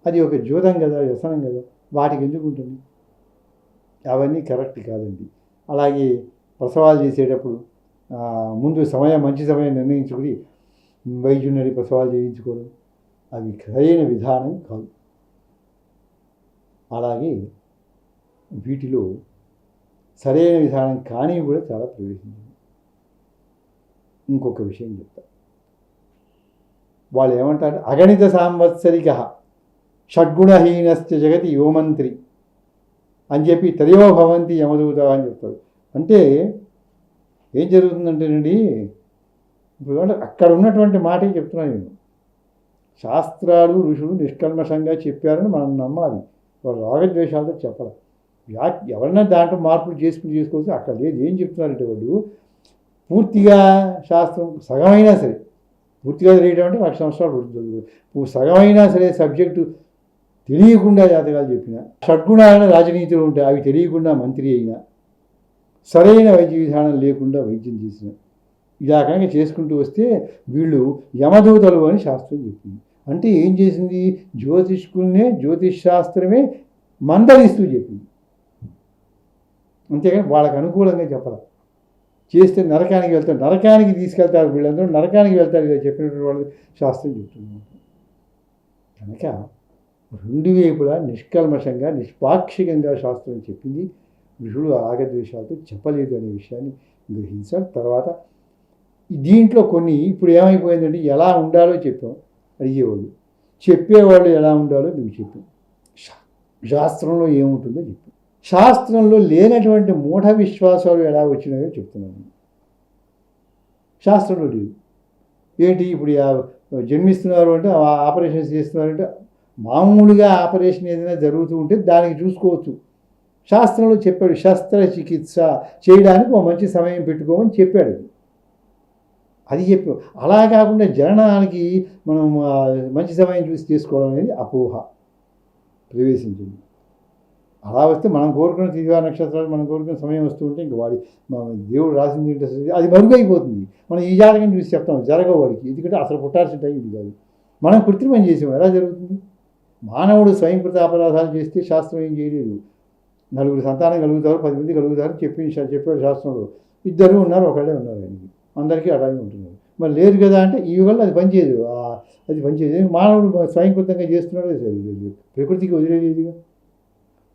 అది ఒక జూదం కదా, వ్యసనం కదా, వాటికి ఎందుకు ఉంటుంది? అవన్నీ కరెక్ట్ కాదండి. అలాగే ప్రసవాలు చేసేటప్పుడు ముందు మంచి సమయం నిర్ణయించుకుని వైద్యుని ప్రసవాలు చేయించుకోవడం అవి సరైన విధానం కాదు. అలాగే వీటిలో సరైన విధానం కానీ కూడా చాలా ప్రవేశించింది. ఇంకొక విషయం చెప్తా. వాళ్ళు ఏమంటారు, అగణిత సాంవత్సరిక షడ్గుణహీనశ్చ జగతి యోమంత్రి అని చెప్పి త్రయో భవంతి యమదూత అని చెప్తాడు. అంటే ఏం జరుగుతుందంటేనండి, ఇప్పుడు అక్కడ ఉన్నటువంటి మాటే చెప్తున్నాను నేను. శాస్త్రాలు ఋషులు నిష్కల్మషంగా చెప్పారని మనం నమ్మాలి, వాళ్ళు రాగద్వేషాలతో చెప్పాలి. ఎవరైనా దాంట్లో మార్పులు చేసుకోవచ్చు, అక్కడ లేదు. ఏం చెప్తున్నారంటే వాళ్ళు పూర్తిగా శాస్త్రం సగమైనా సరే, పూర్తిగా తెలియడం అంటే 1,00,000 సంవత్సరాలు పడుతుంది, సగమైనా సరే సబ్జెక్టు తెలియకుండా జాతకాలు చెప్పిన, షడ్గుణాలను రాజనీతిలో ఉంటాయి, అవి తెలియకుండా మంత్రి అయినా, సరైన వైద్య విధానం లేకుండా వైద్యం చేసిన, ఇలా కనుక చేసుకుంటూ వస్తే వీళ్ళు యమదూతలు అని శాస్త్రం చెప్పింది. అంటే ఏం చేసింది, జ్యోతిష్ శాస్త్రమే మందలిస్తూ చెప్పింది. అంతేగాని వాళ్ళకి అనుకూలంగా చెప్పాలి. చేస్తే నరకానికి వెళ్తారు, నరకానికి తీసుకెళ్తారు, వీళ్ళందరూ నరకానికి వెళ్తారు, ఇలా చెప్పినటువంటి వాళ్ళు శాస్త్రం చెప్తున్నారు. కనుక రెండు వైపులా నిష్కల్మషంగా నిష్పాక్షికంగా శాస్త్రం చెప్పింది, ఋషులు రాగద్వేషాలతో చెప్పలేదు అనే విషయాన్ని గ్రహించారు. తర్వాత దీంట్లో కొన్ని ఇప్పుడు ఏమైపోయిందంటే ఎలా ఉండాలో చెప్పాం, అడిగేవాళ్ళు చెప్పేవాళ్ళు ఎలా ఉండాలో మీకు చెప్పాం, శాస్త్రంలో ఏముంటుందో చెప్పాం. శాస్త్రంలో లేనటువంటి మూఢ విశ్వాసాలు ఎలా వచ్చినాయో చెప్తున్నాను. శాస్త్రంలో లేదు. ఏంటి ఇప్పుడు జన్మిస్తున్నారు అంటే ఆపరేషన్స్ చేస్తున్నారంటే, మామూలుగా ఆపరేషన్ ఏదైనా జరుగుతూ ఉంటే దానికి చూసుకోవచ్చు. శాస్త్రంలో చెప్పాడు, శస్త్రచికిత్స చేయడానికి ఒక మంచి సమయం పెట్టుకోమని చెప్పాడు. అది చెప్పాం. అలా కాకుండా జననానికి మనం మంచి సమయం చూసి చేసుకోవడం అనేది అపోహ ప్రవేశించింది. అలా వస్తే మనం కోరుకున్న తిథి నక్షత్రాలు మనం కోరుకున్న సమయం వస్తూ ఉంటే ఇంక దేవుడు రాసింది ఏంటో అది మరుగైపోతుంది. మనం ఈ జాతకం చూసి చెప్తాం, జరగవు వాడికి, ఎందుకంటే అసలు పుట్టాల్సిన టైం ఇది కాదు. మనం కృత్రిమం చేసాం, ఎలా జరుగుతుంది? మానవుడు స్వయంకృత అపరాధాలు చేస్తే శాస్త్రం ఏం చేయలేదు. 9 సంతానం కలుగుతారు, 10 మంది కలుగుతారు చెప్పాడు శాస్త్రంలో. 2 ఉన్నారు, ఒకళ్ళే ఉన్నారు, ఆయనకి అందరికీ అలాగే ఉంటున్నారు. మరి లేదు కదా అంటే ఈ వల్ల అది పనిచేయదు, మానవుడు స్వయంకృతంగా చేస్తున్నాడు, ప్రకృతికి వదిలేదుగా,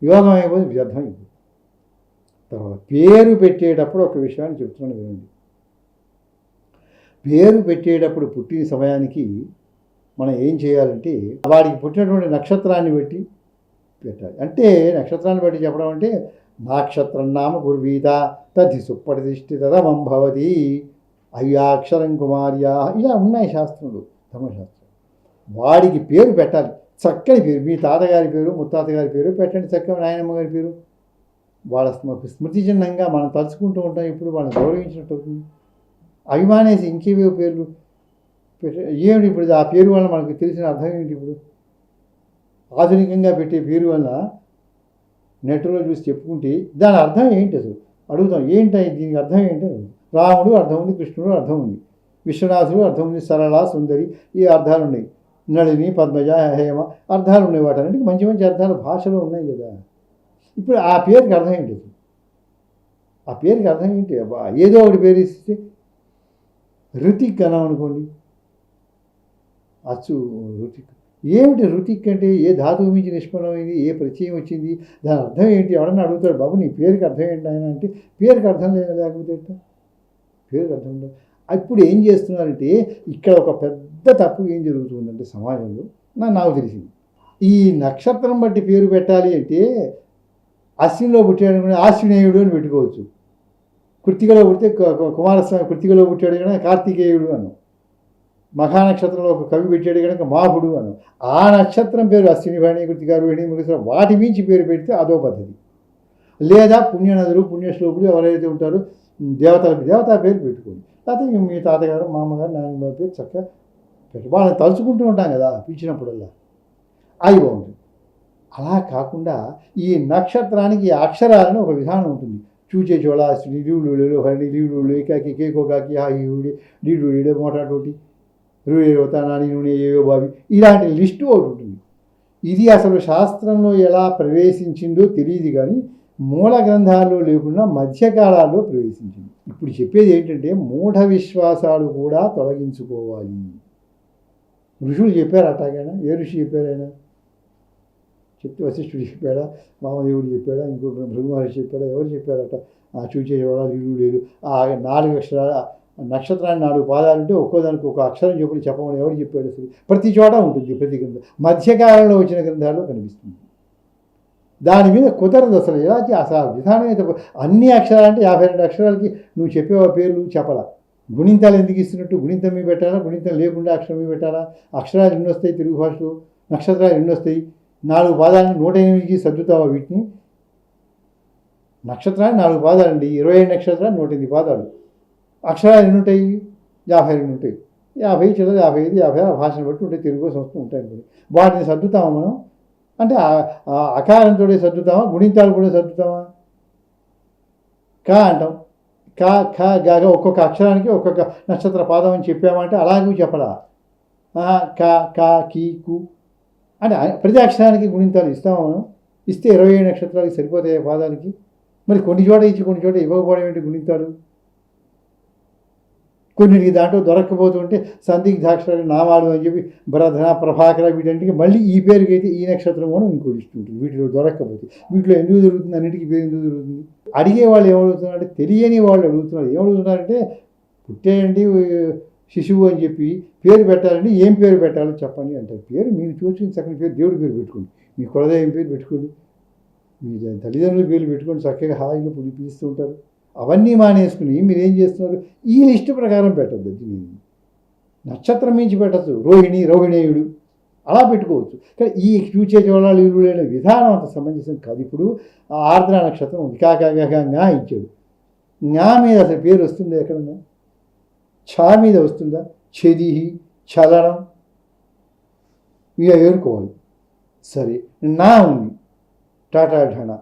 యోగం అయిపోతే వ్యర్థం అయిపోతుంది. తర్వాత పేరు పెట్టేటప్పుడు ఒక విషయాన్ని చెప్తున్నాను వినండి. పేరు పెట్టేటప్పుడు పుట్టిన సమయానికి మనం ఏం చేయాలంటే వాడికి పుట్టినటువంటి నక్షత్రాన్ని బట్టి పెట్టాలి. అంటే నక్షత్రాన్ని బట్టి చెప్పడం అంటే నక్షత్రం నామ గుర్వీత తది సుప్రతిష్ఠితమం భవతి అయ్యాక్షరం కుమార్యా, ఇలా ఉన్నాయి శాస్త్రంలో, ధర్మశాస్త్రం. వాడికి పేరు పెట్టాలి, చక్కని పేరు. మీ తాతగారి పేరు, ముత్తాతగారి పేరు పెట్టండి, చక్కగా నాయనమ్మ గారి పేరు. వాళ్ళ స్మృతి చిహ్నంగా మనం తలుచుకుంటూ ఉంటాం, ఇప్పుడు వాళ్ళని గౌరవించినట్టు అవుతుంది. అభిమానేసి ఇంకేవో పేర్లు ఏమిటి ఇప్పుడు ఆ పేరు వల్ల మనకు తెలిసిన అర్థం ఏంటి? ఇప్పుడు ఆధునికంగా పెట్టే పేరు వల్ల నెట్లో చూసి చెప్పుకుంటే దాని అర్థం ఏంటి అసలు అడుగుతాం, ఏంటి దీనికి అర్థం ఏంటి? రాముడు అర్థం ఉంది, కృష్ణుడు అర్థం ఉంది, విశ్వనాథుడు అర్థం ఉంది, సరళ సుందరి, ఈ అర్థాలు ఉన్నాయి, నళిని పద్మజ హేమ అర్థాలు ఉన్నాయి. వాటన్నిటికీ మంచి మంచి అర్థాలు భాషలో ఉన్నాయి కదా. ఇప్పుడు ఆ పేరుకి అర్థం ఏంటి? ఆ పేరుకి అర్థం ఏంటి? ఏదో ఒకటి పేరు ఇస్తే ఋతిక్ అన్నాం అనుకోండి, అచ్చు ఋతిక్. ఏమిటి ఋతిక్ అంటే? ఏ ధాతువు మించి నిష్పన్నమైంది, ఏ ప్రత్యయం వచ్చింది, దాని అర్థం ఏంటి? ఎవడన్నా అడుగుతాడు, బాబు నీ పేరుకి అర్థం ఏంటి ఆయన అంటే, పేరుకి అర్థం లేకపోతే పేరుకి అర్థం ఉండదు. ఇప్పుడు ఏం చేస్తున్నారంటే ఇక్కడ ఒక పెద్ద తప్పు ఏం జరుగుతుందంటే సమాజంలో నాకు తెలిసింది. ఈ నక్షత్రం బట్టి పేరు పెట్టాలి అంటే అశ్వినిలో పుట్టాడు కూడా ఆశ్వినేయుడు అని పెట్టుకోవచ్చు. కృత్తికలో పుడితే కుమారస్వామి కృత్తికలో పుట్టాడు కనుక కార్తికేయుడు అను. మఖానక్షత్రంలో ఒక కవి పెట్టాడు కనుక మాహుడు అను. ఆ నక్షత్రం పేరు అశ్విని వాణి కృత్తిక రోహిణి మృగశిర వాటి మించి పేరు పెడితే అదో పద్ధతి. లేదా పుణ్యనదులు పుణ్యశ్లోకులు ఎవరైతే ఉంటారో దేవతా పేరు పెట్టుకోండి. లేకపోతే మీ తాతగారు మామగారు నాన్నగారి పేరు చక్కగా పెట్టు. వాళ్ళని తలుచుకుంటూ ఉంటాం కదా పిలిచినప్పుడల్లా, అది బాగుంటుంది. అలా కాకుండా ఈ నక్షత్రానికి అక్షరాలను ఒక విధానం ఉంటుంది. చూచే చోళ లీడు హరిణి లీడు ఏకాకి కేకోకాకి హాయిడి లీడు మోటాటోటి రుతా నాని నూనె ఏవో బావి ఇలాంటి లిస్టు ఒకటి ఉంటుంది. ఇది అసలు శాస్త్రంలో ఎలా ప్రవేశించిందో తెలియదు, కానీ మూల గ్రంథాల్లో లేకుండా మధ్యకాలాల్లో ప్రవేశించింది. ఇప్పుడు చెప్పేది ఏంటంటే మూఢ విశ్వాసాలు కూడా తొలగించుకోవాలి. ఋషులు చెప్పారు అట్లాగైనా. ఏ ఋషి చెప్పారైనా చెప్తే వశిష్ఠుడు చెప్పాడా, వామదేవుడు చెప్పాడా, ఇంకో భృగు మహర్షి చెప్పాడా, ఎవరు చెప్పారట? చూచే లీడు లేదు. ఆ 4 అక్షరాల నక్షత్రాన్ని 4 పాదాలు ఉంటే ఒక్కోదానికి ఒక అక్షరం చెప్పమని ఎవరు చెప్పాడు? అసలు ప్రతి చోట ఉంటుంది. ప్రతి గ్రంథం మధ్యకాలంలో వచ్చిన గ్రంథాల్లో కనిపిస్తుంది. దాని మీద కుదరదు అసలు. ఎలా అసలు విధానం అయితే అన్ని అక్షరాలు అంటే 52 అక్షరాలకి నువ్వు చెప్పే పేర్లు చెప్పాలా. గుణింతాలు ఎందుకు ఇస్తున్నట్టు? గుణింతం మీద పెట్టాలా, గుణింతం లేకుండా అక్షరం మీద పెట్టాలా? అక్షరాలు ఎన్ని వస్తాయి తెలుగు భాషలో? నక్షత్రాలు ఎన్ని వస్తాయి? 4 పాదాలని 108కి సర్దుతావా వీటిని? నక్షత్రాలు 4 పాదాలండి, 27 నక్షత్రాలు 108 పాదాలు. అక్షరాలు ఎన్ని ఉంటాయి? 52 ఉంటాయి. 50 చిల్లర 55 56 భాషను బట్టి ఉంటాయి. తెలుగు సంస్కృతం ఉంటాయి. వాటిని సర్దుతామా మనం? అంటే అకారంతో సర్దుతామా? గుణింతాలు కూడా సర్దుతామా? కా అంటాం. కా ఖ గాగా ఒక్కొక్క అక్షరానికి ఒక్కొక్క నక్షత్ర పాదం అని చెప్పామంటే అలాగే చెప్పడా? కా కా కీ కు అంటే ప్రతి అక్షరానికి గుణింతాలు ఇస్తామా మనం? ఇస్తే 27 నక్షత్రాలకి సరిపోతాయి పాదాలకి. మరి కొన్ని చోట ఇచ్చి కొన్ని చోట ఇవ్వకపోవడం ఏంటి గుణింతాలు? కొన్నిటికి దాంట్లో దొరక్కపోతుంటే సందిగ్ధాక్షరాలు నామాలు అని చెప్పి భరధన ప్రభాకర వీటన్నిటికి మళ్ళీ ఈ పేరుకి అయితే ఈ నక్షత్రం కూడా ఇంకోటి ఇస్తుంటుంది. వీటిలో దొరక్కపోతే వీటిలో ఎందుకు జరుగుతుంది? అన్నిటికీ పేరు ఎందుకు జరుగుతుంది? అడిగే వాళ్ళు ఏమడుగుతున్నారంటే తెలియని వాళ్ళు అడుగుతున్నారు. ఏమడుగుతున్నారంటే పుట్టేయండి శిశువు అని చెప్పి పేరు పెట్టాలండి, ఏం పేరు పెట్టాలో చెప్పండి అంటారు. పేరు మీరు చూసిన చక్కని పేరు దేవుడి పేరు పెట్టుకోండి, మీ కులదైవం పేరు పెట్టుకోండి, మీ తల్లిదండ్రుల పేర్లు పెట్టుకొని చక్కగా హాయిగా పిలుస్తూ ఉంటారు. అవన్నీ మానేసుకుని మీరేం చేస్తున్నారు? ఈ లిస్టు ప్రకారం పెట్టద్దు. దీన్ని నక్షత్రం మించి పెట్టచ్చు. రోహిణి రోహిణేయుడు అలా పెట్టుకోవచ్చు. కానీ ఈ చూచే చోళాలు లేని విధానం అంత సమంజసం కాదు. ఇప్పుడు ఆర్ద్ర నక్షత్రం ఉంది, కాకాగా ఇచ్చాడు. జ్ఞా మీద అసలు పేరు వస్తుందా? ఎక్కడన్నా ఛా మీద వస్తుందా? చెదిహి చలనం ఇక ఏరుకోవాలి. సరే, నా ఉంది టాటా ఢణ.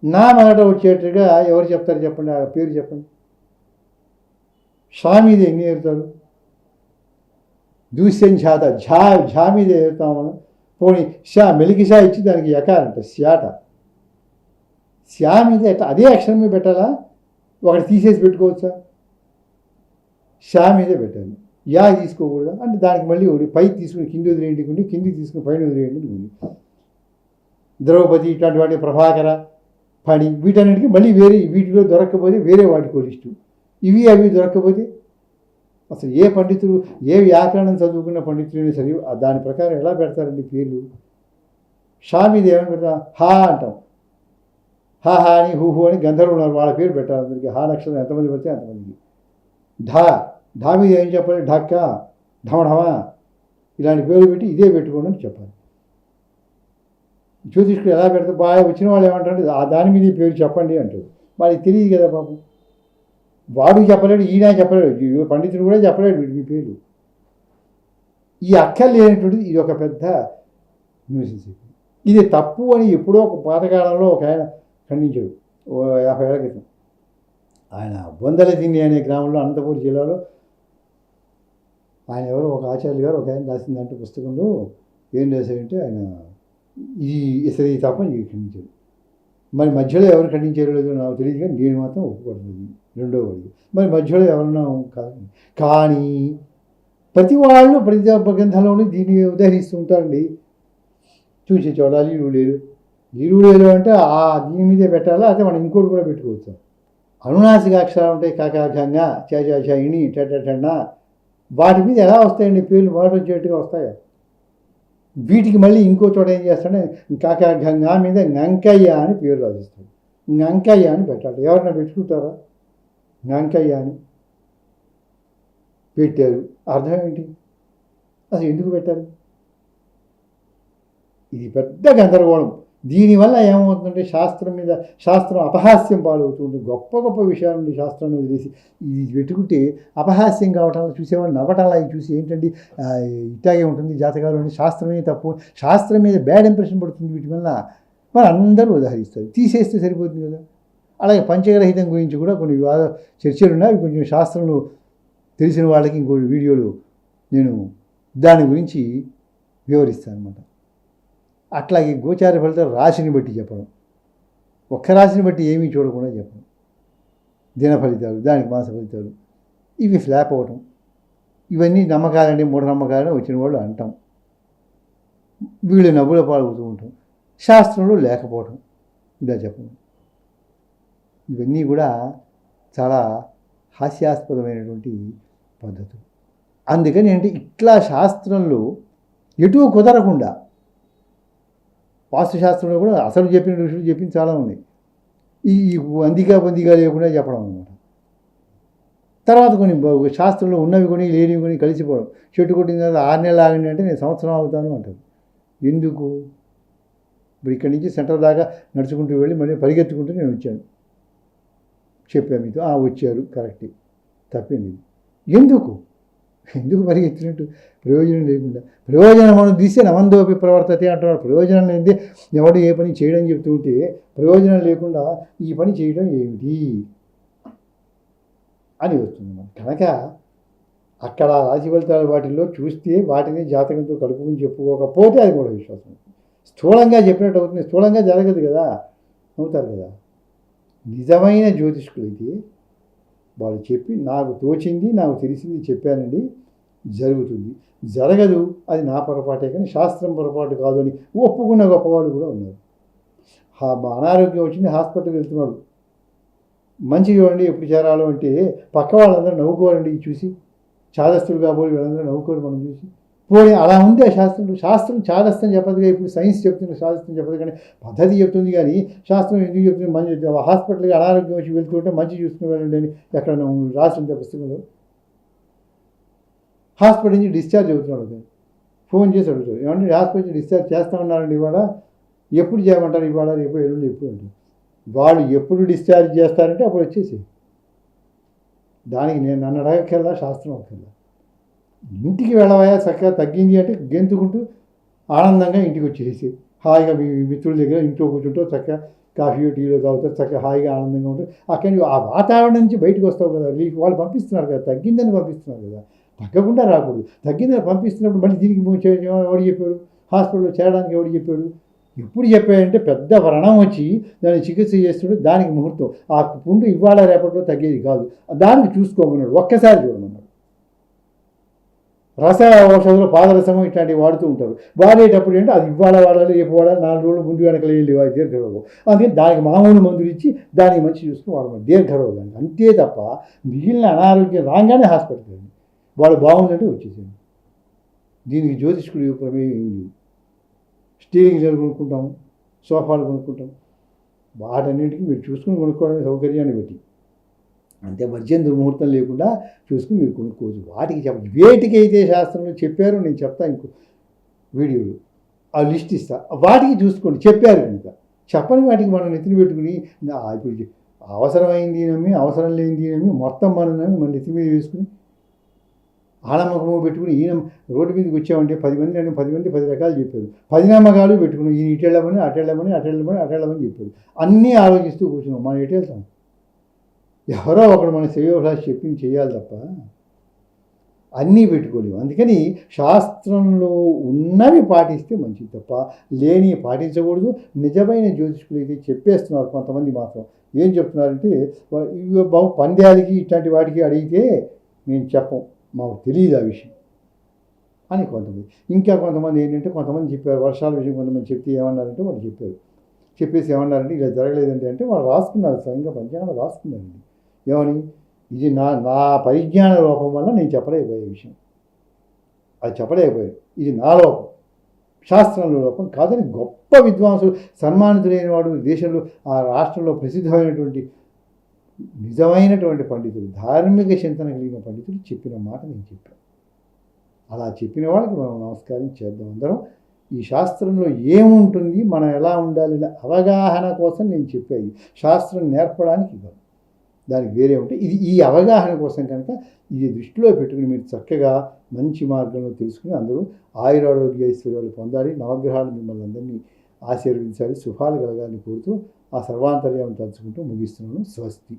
నా మొదట వచ్చేట్టుగా ఎవరు చెప్తారు చెప్పండి? ఆ పేరు చెప్పండి. షా మీద ఎన్ని ఏరుతారు? దూస్యం ఝాత ఝా మీద ఏరుతాం మనం. పోనీ షా మెలికి షా ఇచ్చి దానికి యకారంట శ్యాట. శ్యా మీద ఎట్లా అదే అక్షరం మీద పెట్టాలా? ఒకటి తీసేసి పెట్టుకోవచ్చా? షా మీదే పెట్టాలి. యా తీసుకోకూడదా? అంటే దానికి మళ్ళీ ఒకటి పై తీసుకుని కింది వదిలేయండి, కింది తీసుకుని పైన వదిలేయండి. ద్రౌపది ఇట్లాంటి వాటి ప్రభాకర పని వీటన్నిటికీ మళ్ళీ వేరే వీటిలో దొరక్కపోతే వేరే వాటికో లిస్టు. ఇవి అవి దొరక్కపోతే అసలు ఏ పండితులు ఏ వ్యాకరణం చదువుకున్న పండితులైనా సరే దాని ప్రకారం ఎలా పెడతారండి పేర్లు? షా మీద ఏమని పెడతా? హా అంటాం. హా అని హూహు అని గంధర్వులు వాళ్ళ పేరు పెట్టాలి అందరికీ. హా నక్షత్రం ఎంతమంది పడితే అంతమందికి. ఢా మీద ఏం చెప్పాలి? ఢక్క ఢమఢమ ఇలాంటి పేర్లు పెట్టి ఇదే పెట్టుకోండి అని చెప్పాలి. జ్యోతిష్కుడు ఎలా పెడతారు? బాగా వచ్చిన వాళ్ళు ఏమంటారంటే దాని మీద పేరు చెప్పండి అంటారు. వాళ్ళకి తెలియదు కదా పాపం. వాడు చెప్పలేడు, ఈయన చెప్పలేడు, పండితుడు కూడా చెప్పలేడు వీటి పేరు. ఈ అక్కర్లేనటువంటిది ఇది ఒక పెద్ద న్యూసెన్స్. ఇది తప్పు అని ఎప్పుడో ఒక పాతకాలంలో ఒక ఆయన ఖండించాడు, 50 ఏళ్ల క్రితం. ఆయన బొందలదిన్ని అనే గ్రామంలో అనంతపురం జిల్లాలో ఆయన ఎవరో ఒక ఆచార్యులు గారు ఒక ఆయన రాసిందంటే పుస్తకంలో ఏం రాశారంటే ఆయన ఇసరి తప్పని ఖండించాడు. మరి మధ్యలో ఎవరు ఖండించారో లేదో నాకు తెలియదు, కానీ నేను మాత్రం ఒప్పుకోవట్లేదు. రెండో వాడు మరి మధ్యలో ఎవరన్నా కాదు. కానీ ప్రతి వాళ్ళు ప్రతి గ్రంథంలోనే దీన్ని ఉదహరిస్తూ ఉంటారండి. చూసే చూడాలి ఈరులేరు అంటే ఆ దీని మీదే పెట్టాలా, అయితే మనం ఇంకోటి కూడా పెట్టుకోవచ్చు. అనునాసిక అక్షరాలు ఉంటాయి, కాకాకంగా ఇని టెన్న, వాటి మీద ఎలా వస్తాయండి పేర్లు మాట వచ్చేట్టుగా వస్తాయా? వీటికి మళ్ళీ ఇంకో చోట ఏం చేస్తాడే కాకాకంగా మీద గంకయ్య అని పేరు రాసిస్తాడు. గంకయ్య అని పెట్టాలి. ఎవరైనా పెట్టుకుంటారా? గంకయ్య అని పెట్టారు, అర్థం ఏంటి? అసలు ఎందుకు పెట్టారు? ఇది పెద్ద గందరగోళం. దీనివల్ల ఏమవుతుందంటే శాస్త్రం అపహాస్యం పాలవుతుంది. గొప్ప గొప్ప విషయాల నుండి శాస్త్రాన్ని వదిలేసి ఇది పెట్టుకుంటే అపహాస్యం కావటం, చూసేవాళ్ళు నవ్వటంలా ఇది చూసి ఏంటంటే ఇట్లాగే ఉంటుంది జాతకాలు అని. శాస్త్రమే తప్పు, శాస్త్రం మీద బ్యాడ్ ఇంప్రెషన్ పడుతుంది వీటి వల్ల. మరి అందరూ ఉదాహరిస్తారు, తీసేస్తే సరిపోతుంది కదా. అలాగే పంచగ్రహితం గురించి కూడా కొన్ని వివాద చర్చలు ఉన్నాయి. అవి కొంచెం శాస్త్రంలో తెలిసిన వాళ్ళకి ఇంకో వీడియోలు నేను దాని గురించి వివరిస్తాను అన్నమాట. అట్లాగే గోచార ఫలితాలు రాశిని బట్టి చెప్పడం, ఒక్క రాశిని బట్టి ఏమీ చూడకుండా చెప్పడం. దిన ఫలితాలు, దానికి మాస ఫలితాలు, ఇవి ఫ్లాప్ అవ్వటం, ఇవన్నీ నమ్మకాలని మూఢనమ్మకాలని వచ్చిన వాళ్ళు అంటాం. వీళ్ళు నవ్వుల పాల్గొతూ ఉంటాం. శాస్త్రంలో లేకపోవటం, ఇలా చెప్పడం, ఇవన్నీ కూడా చాలా హాస్యాస్పదమైనటువంటి పద్ధతులు. అందుకని అంటే ఇట్లా శాస్త్రంలో ఎటు కుదరకుండా, వాస్తుశాస్త్రంలో కూడా అసలు చెప్పిన ఋషులు చెప్పింది చాలా ఉన్నాయి. ఈ పొందిగా లేకుండా చెప్పడం అనమాట. తర్వాత కొన్ని శాస్త్రంలో ఉన్నవి కొని లేనివి కొని కలిసిపోవడం. చెట్టు కొట్టిన తర్వాత 6 నెలలు ఆగండి అంటే నేను సంవత్సరం అవుతాను అంటారు. ఎందుకు? ఇప్పుడు ఇక్కడి నుంచి సెంటర్ దాకా నడుచుకుంటూ వెళ్ళి మళ్ళీ పరిగెత్తుకుంటూ నేను వచ్చాను, చెప్పాను మీతో, వచ్చారు కరెక్టే, తప్పింది. ఎందుకు పరిగెత్తినట్టు? ప్రయోజనం లేకుండా. ప్రయోజనం మనం తీస్తే నవందోపి ప్రవర్తతే అంటున్నాడు. ప్రయోజనం లేనిదే ఎవడు ఏ పని చేయడం చెప్తూ ఉంటే ప్రయోజనం లేకుండా ఈ పని చేయడం ఏమిటి అని వస్తుంది మనం. కనుక అక్కడ రాశి ఫలితాల వాటిల్లో చూస్తే వాటిని జాతకంతో కలుపుకుని చెప్పుకోకపోతే అది కూడా విశ్వాసం. స్థూలంగా చెప్పినట్టు అవుతుంది, స్థూలంగా జరగదు కదా, అవుతారు కదా. నిజమైన జ్యోతిష్కులైతే వాళ్ళు చెప్పి నాకు తోచింది, నాకు తెలిసింది చెప్పానండి, జరుగుతుంది. జరగదు, అది నా పొరపాటే కానీ శాస్త్రం పొరపాటు కాదు అని ఒప్పుకున్న గొప్పవాళ్ళు కూడా ఉన్నారు. అనారోగ్యం వచ్చింది, హాస్పిటల్కి వెళ్తున్నాడు, మంచి చూడండి ఎప్పుడు చేరాలో అంటే పక్క వాళ్ళందరూ నవ్వుకోరండి చూసి, చాదస్తులు కాబోలు వీళ్ళందరూ నవ్వుకోరు మనం చూసి. పోనీ అలా ఉంది ఆ శాస్త్రం చాదస్తం చెప్పదుగా. ఇప్పుడు సైన్స్ చెప్తుంది, శాస్త్రం చెప్పదు, కానీ పద్ధతి చెప్తుంది. కానీ శాస్త్రం ఎందుకు చెప్తుంది? మంచి హాస్పిటల్కి అనారోగ్యం వచ్చి వెళ్తుంటే మంచి చూసుకుని వెళ్ళండి అని ఎక్కడ రాసింది పుస్తకంలో? హాస్పిటల్ నుంచి డిశ్చార్జ్ అవుతున్నాడు, ఫోన్ చేసి అడుగుతాడు, ఏమంటే హాస్పిటల్ నుంచి డిశ్చార్జ్ చేస్తామన్నారండి, ఇవాళ ఎప్పుడు చేయమంటారు? ఇవాళ రేపు ఎల్లుండి ఎప్పుడు అంటారు. వాళ్ళు ఎప్పుడు డిశ్చార్జ్ చేస్తారంటే అప్పుడు వచ్చేసి. దానికి నేను నన్ను అడగక్కర్లా, శాస్త్రం అక్కర్లా. ఇంటికి వెళ్ళవయా చక్కగా తగ్గింది అంటే గెంతుకుంటూ ఆనందంగా ఇంటికి వచ్చేసి హాయిగా మీ మిత్రుల దగ్గర ఇంట్లో కూర్చుంటావు, చక్కగా కాఫీయో టీలో తాగుతారు, చక్కగా హాయిగా ఆనందంగా ఉంటుంది. అక్కడి నుంచి ఆ వాతావరణం నుంచి బయటకు వస్తావు కదా, వాళ్ళు పంపిస్తున్నారు కదా, తగ్గిందని పంపిస్తున్నారు కదా, తగ్గకుండా రాకూడదు. తగ్గిందని పంపిస్తున్నప్పుడు మళ్ళీ దీనికి ఎవడు చెప్పాడు? హాస్పిటల్లో చేరడానికి ఎవడు చెప్పాడు? ఎప్పుడు చెప్పాడంటే పెద్ద వ్రణం వచ్చి దాన్ని చికిత్స చేస్తున్నాడు, దానికి ముహూర్తం. ఆ పుండు ఇవాళ రేపట్లో తగ్గేది కాదు, దానికి చూసుకోమన్నాడు, ఒక్కసారి చూడమన్నాడు. రస ఔషధంలో పాదరసము ఇట్లాంటివి వాడుతూ ఉంటారు. వాడేటప్పుడు ఏంటంటే అది ఇవాళ వాడాలి, రేపు వాడాలి, 4 రోజులు ముందు వెనకలు వెళ్ళి దీర్ఘరోగం. అందుకని దానికి మామూలు మందులు ఇచ్చి దానికి మంచి చూసుకుని వాడమని దీర్ఘరోగాన్ని. అంతే తప్ప మిగిలిన అనారోగ్యం రాగానే హాస్పిటల్కి వెళ్ళి వాళ్ళు బాగుందంటే వచ్చేసేయండి. దీనికి జ్యోతిష్కుడి ప్రమేయం ఏం లేదు. స్టీలింగ్ చీరలు కొనుక్కుంటాం, సోఫాలు కొనుక్కుంటాం, వాటన్నింటికి మీరు చూసుకుని కొనుక్కోవడానికి సౌకర్యాన్ని బట్టి, అంతే వర్జన్ దుర్ముహూర్తం లేకుండా చూసుకుని మీరు కొనుక్కోవచ్చు. వాటికి చెప్పండి, వేటికైతే శాస్త్రంలో చెప్పారో నేను చెప్తాను ఇంకో వీడియోలో, ఆ లిస్ట్ ఇస్తా, వాటికి చూసుకోండి. చెప్పారు కనుక చెప్పని వాటికి మనం నెత్తిని పెట్టుకుని ఇప్పుడు అవసరమైంది నమ్మి అవసరం లేనిది నమ్మి మొత్తం మనం నమ్మి మన నెత్తి మీద వేసుకుని ఆనమ్మకము పెట్టుకుని ఈయన రోడ్డు మీదకి వచ్చామంటే 10 మంది 10 రకాలు చెప్పారు. 10 నమ్మకాలు పెట్టుకుని ఈయన ఇటెళ్ళమని అటెళ్ళమని చెప్పారు. అన్నీ ఆలోచిస్తూ కూర్చున్నాం. మనం ఎటు వెళ్తాం? ఎవరో ఒకడు మన శ్రేయోభిలాషి చెప్పింది చేయాలి తప్ప అన్నీ పెట్టుకోలేము. అందుకని శాస్త్రంలో ఉన్నవి పాటిస్తే మంచిది తప్ప లేని పాటించకూడదు. నిజమైన జ్యోతిష్కులు అయితే చెప్పేస్తున్నారు కొంతమంది మాత్రం. ఏం చెప్తున్నారంటే బాబు పంద్యాలకి ఇట్లాంటి వాటికి అడిగితే మేము చెప్పం, మాకు తెలియదు ఆ విషయం అని కొంతమంది. ఇంకా కొంతమంది ఏంటంటే కొంతమంది చెప్పారు వర్షాల విషయం, కొంతమంది చెప్తే ఏమన్నారంటే వాళ్ళు చెప్పేసి ఏమన్నారంటే ఇలా జరగలేదండి అంటే వాళ్ళు రాసుకున్నారు, స్వయంగా పంచాంగం రాసుకున్నారండి. ఏమని, ఇది నా నా పరిజ్ఞాన లోపం వల్ల నేను చెప్పలేకపోయే విషయం, అది చెప్పలేకపోయాను, ఇది నా లోపం, శాస్త్రంలో లోపం కాదని గొప్ప విద్వాంసులు, సన్మానితులైన వాడు దేశంలో ఆ రాష్ట్రంలో ప్రసిద్ధమైనటువంటి నిజమైనటువంటి పండితులు, ధార్మిక చింతన కలిగిన పండితులు చెప్పిన మాట నేను చెప్పాను. అలా చెప్పిన వాళ్ళకి మనం నమస్కారం చేద్దాం అందరం. ఈ శాస్త్రంలో ఏముంటుంది, మనం ఎలా ఉండాలి, అవగాహన కోసం నేను చెప్పేది. శాస్త్రం నేర్పడానికి కాదు, దానికి వేరే ఉంటే ఇది ఈ అవగాహన కోసం కనుక ఇది దృష్టిలో పెట్టుకుని మీరు చక్కగా మంచి మార్గంలో తెలుసుకుని అందరూ ఆయురారోగ్య ఐశ్వర్యాలు పొందాలి. నవగ్రహాలు మిమ్మల్ని అందరినీ ఆశీర్వదించాలి, శుభాలు కలగాలని కోరుతూ ఆ సర్వాంతర్యాన్ని తలుచుకుంటూ ముగిస్తున్నాను. స్వస్తి.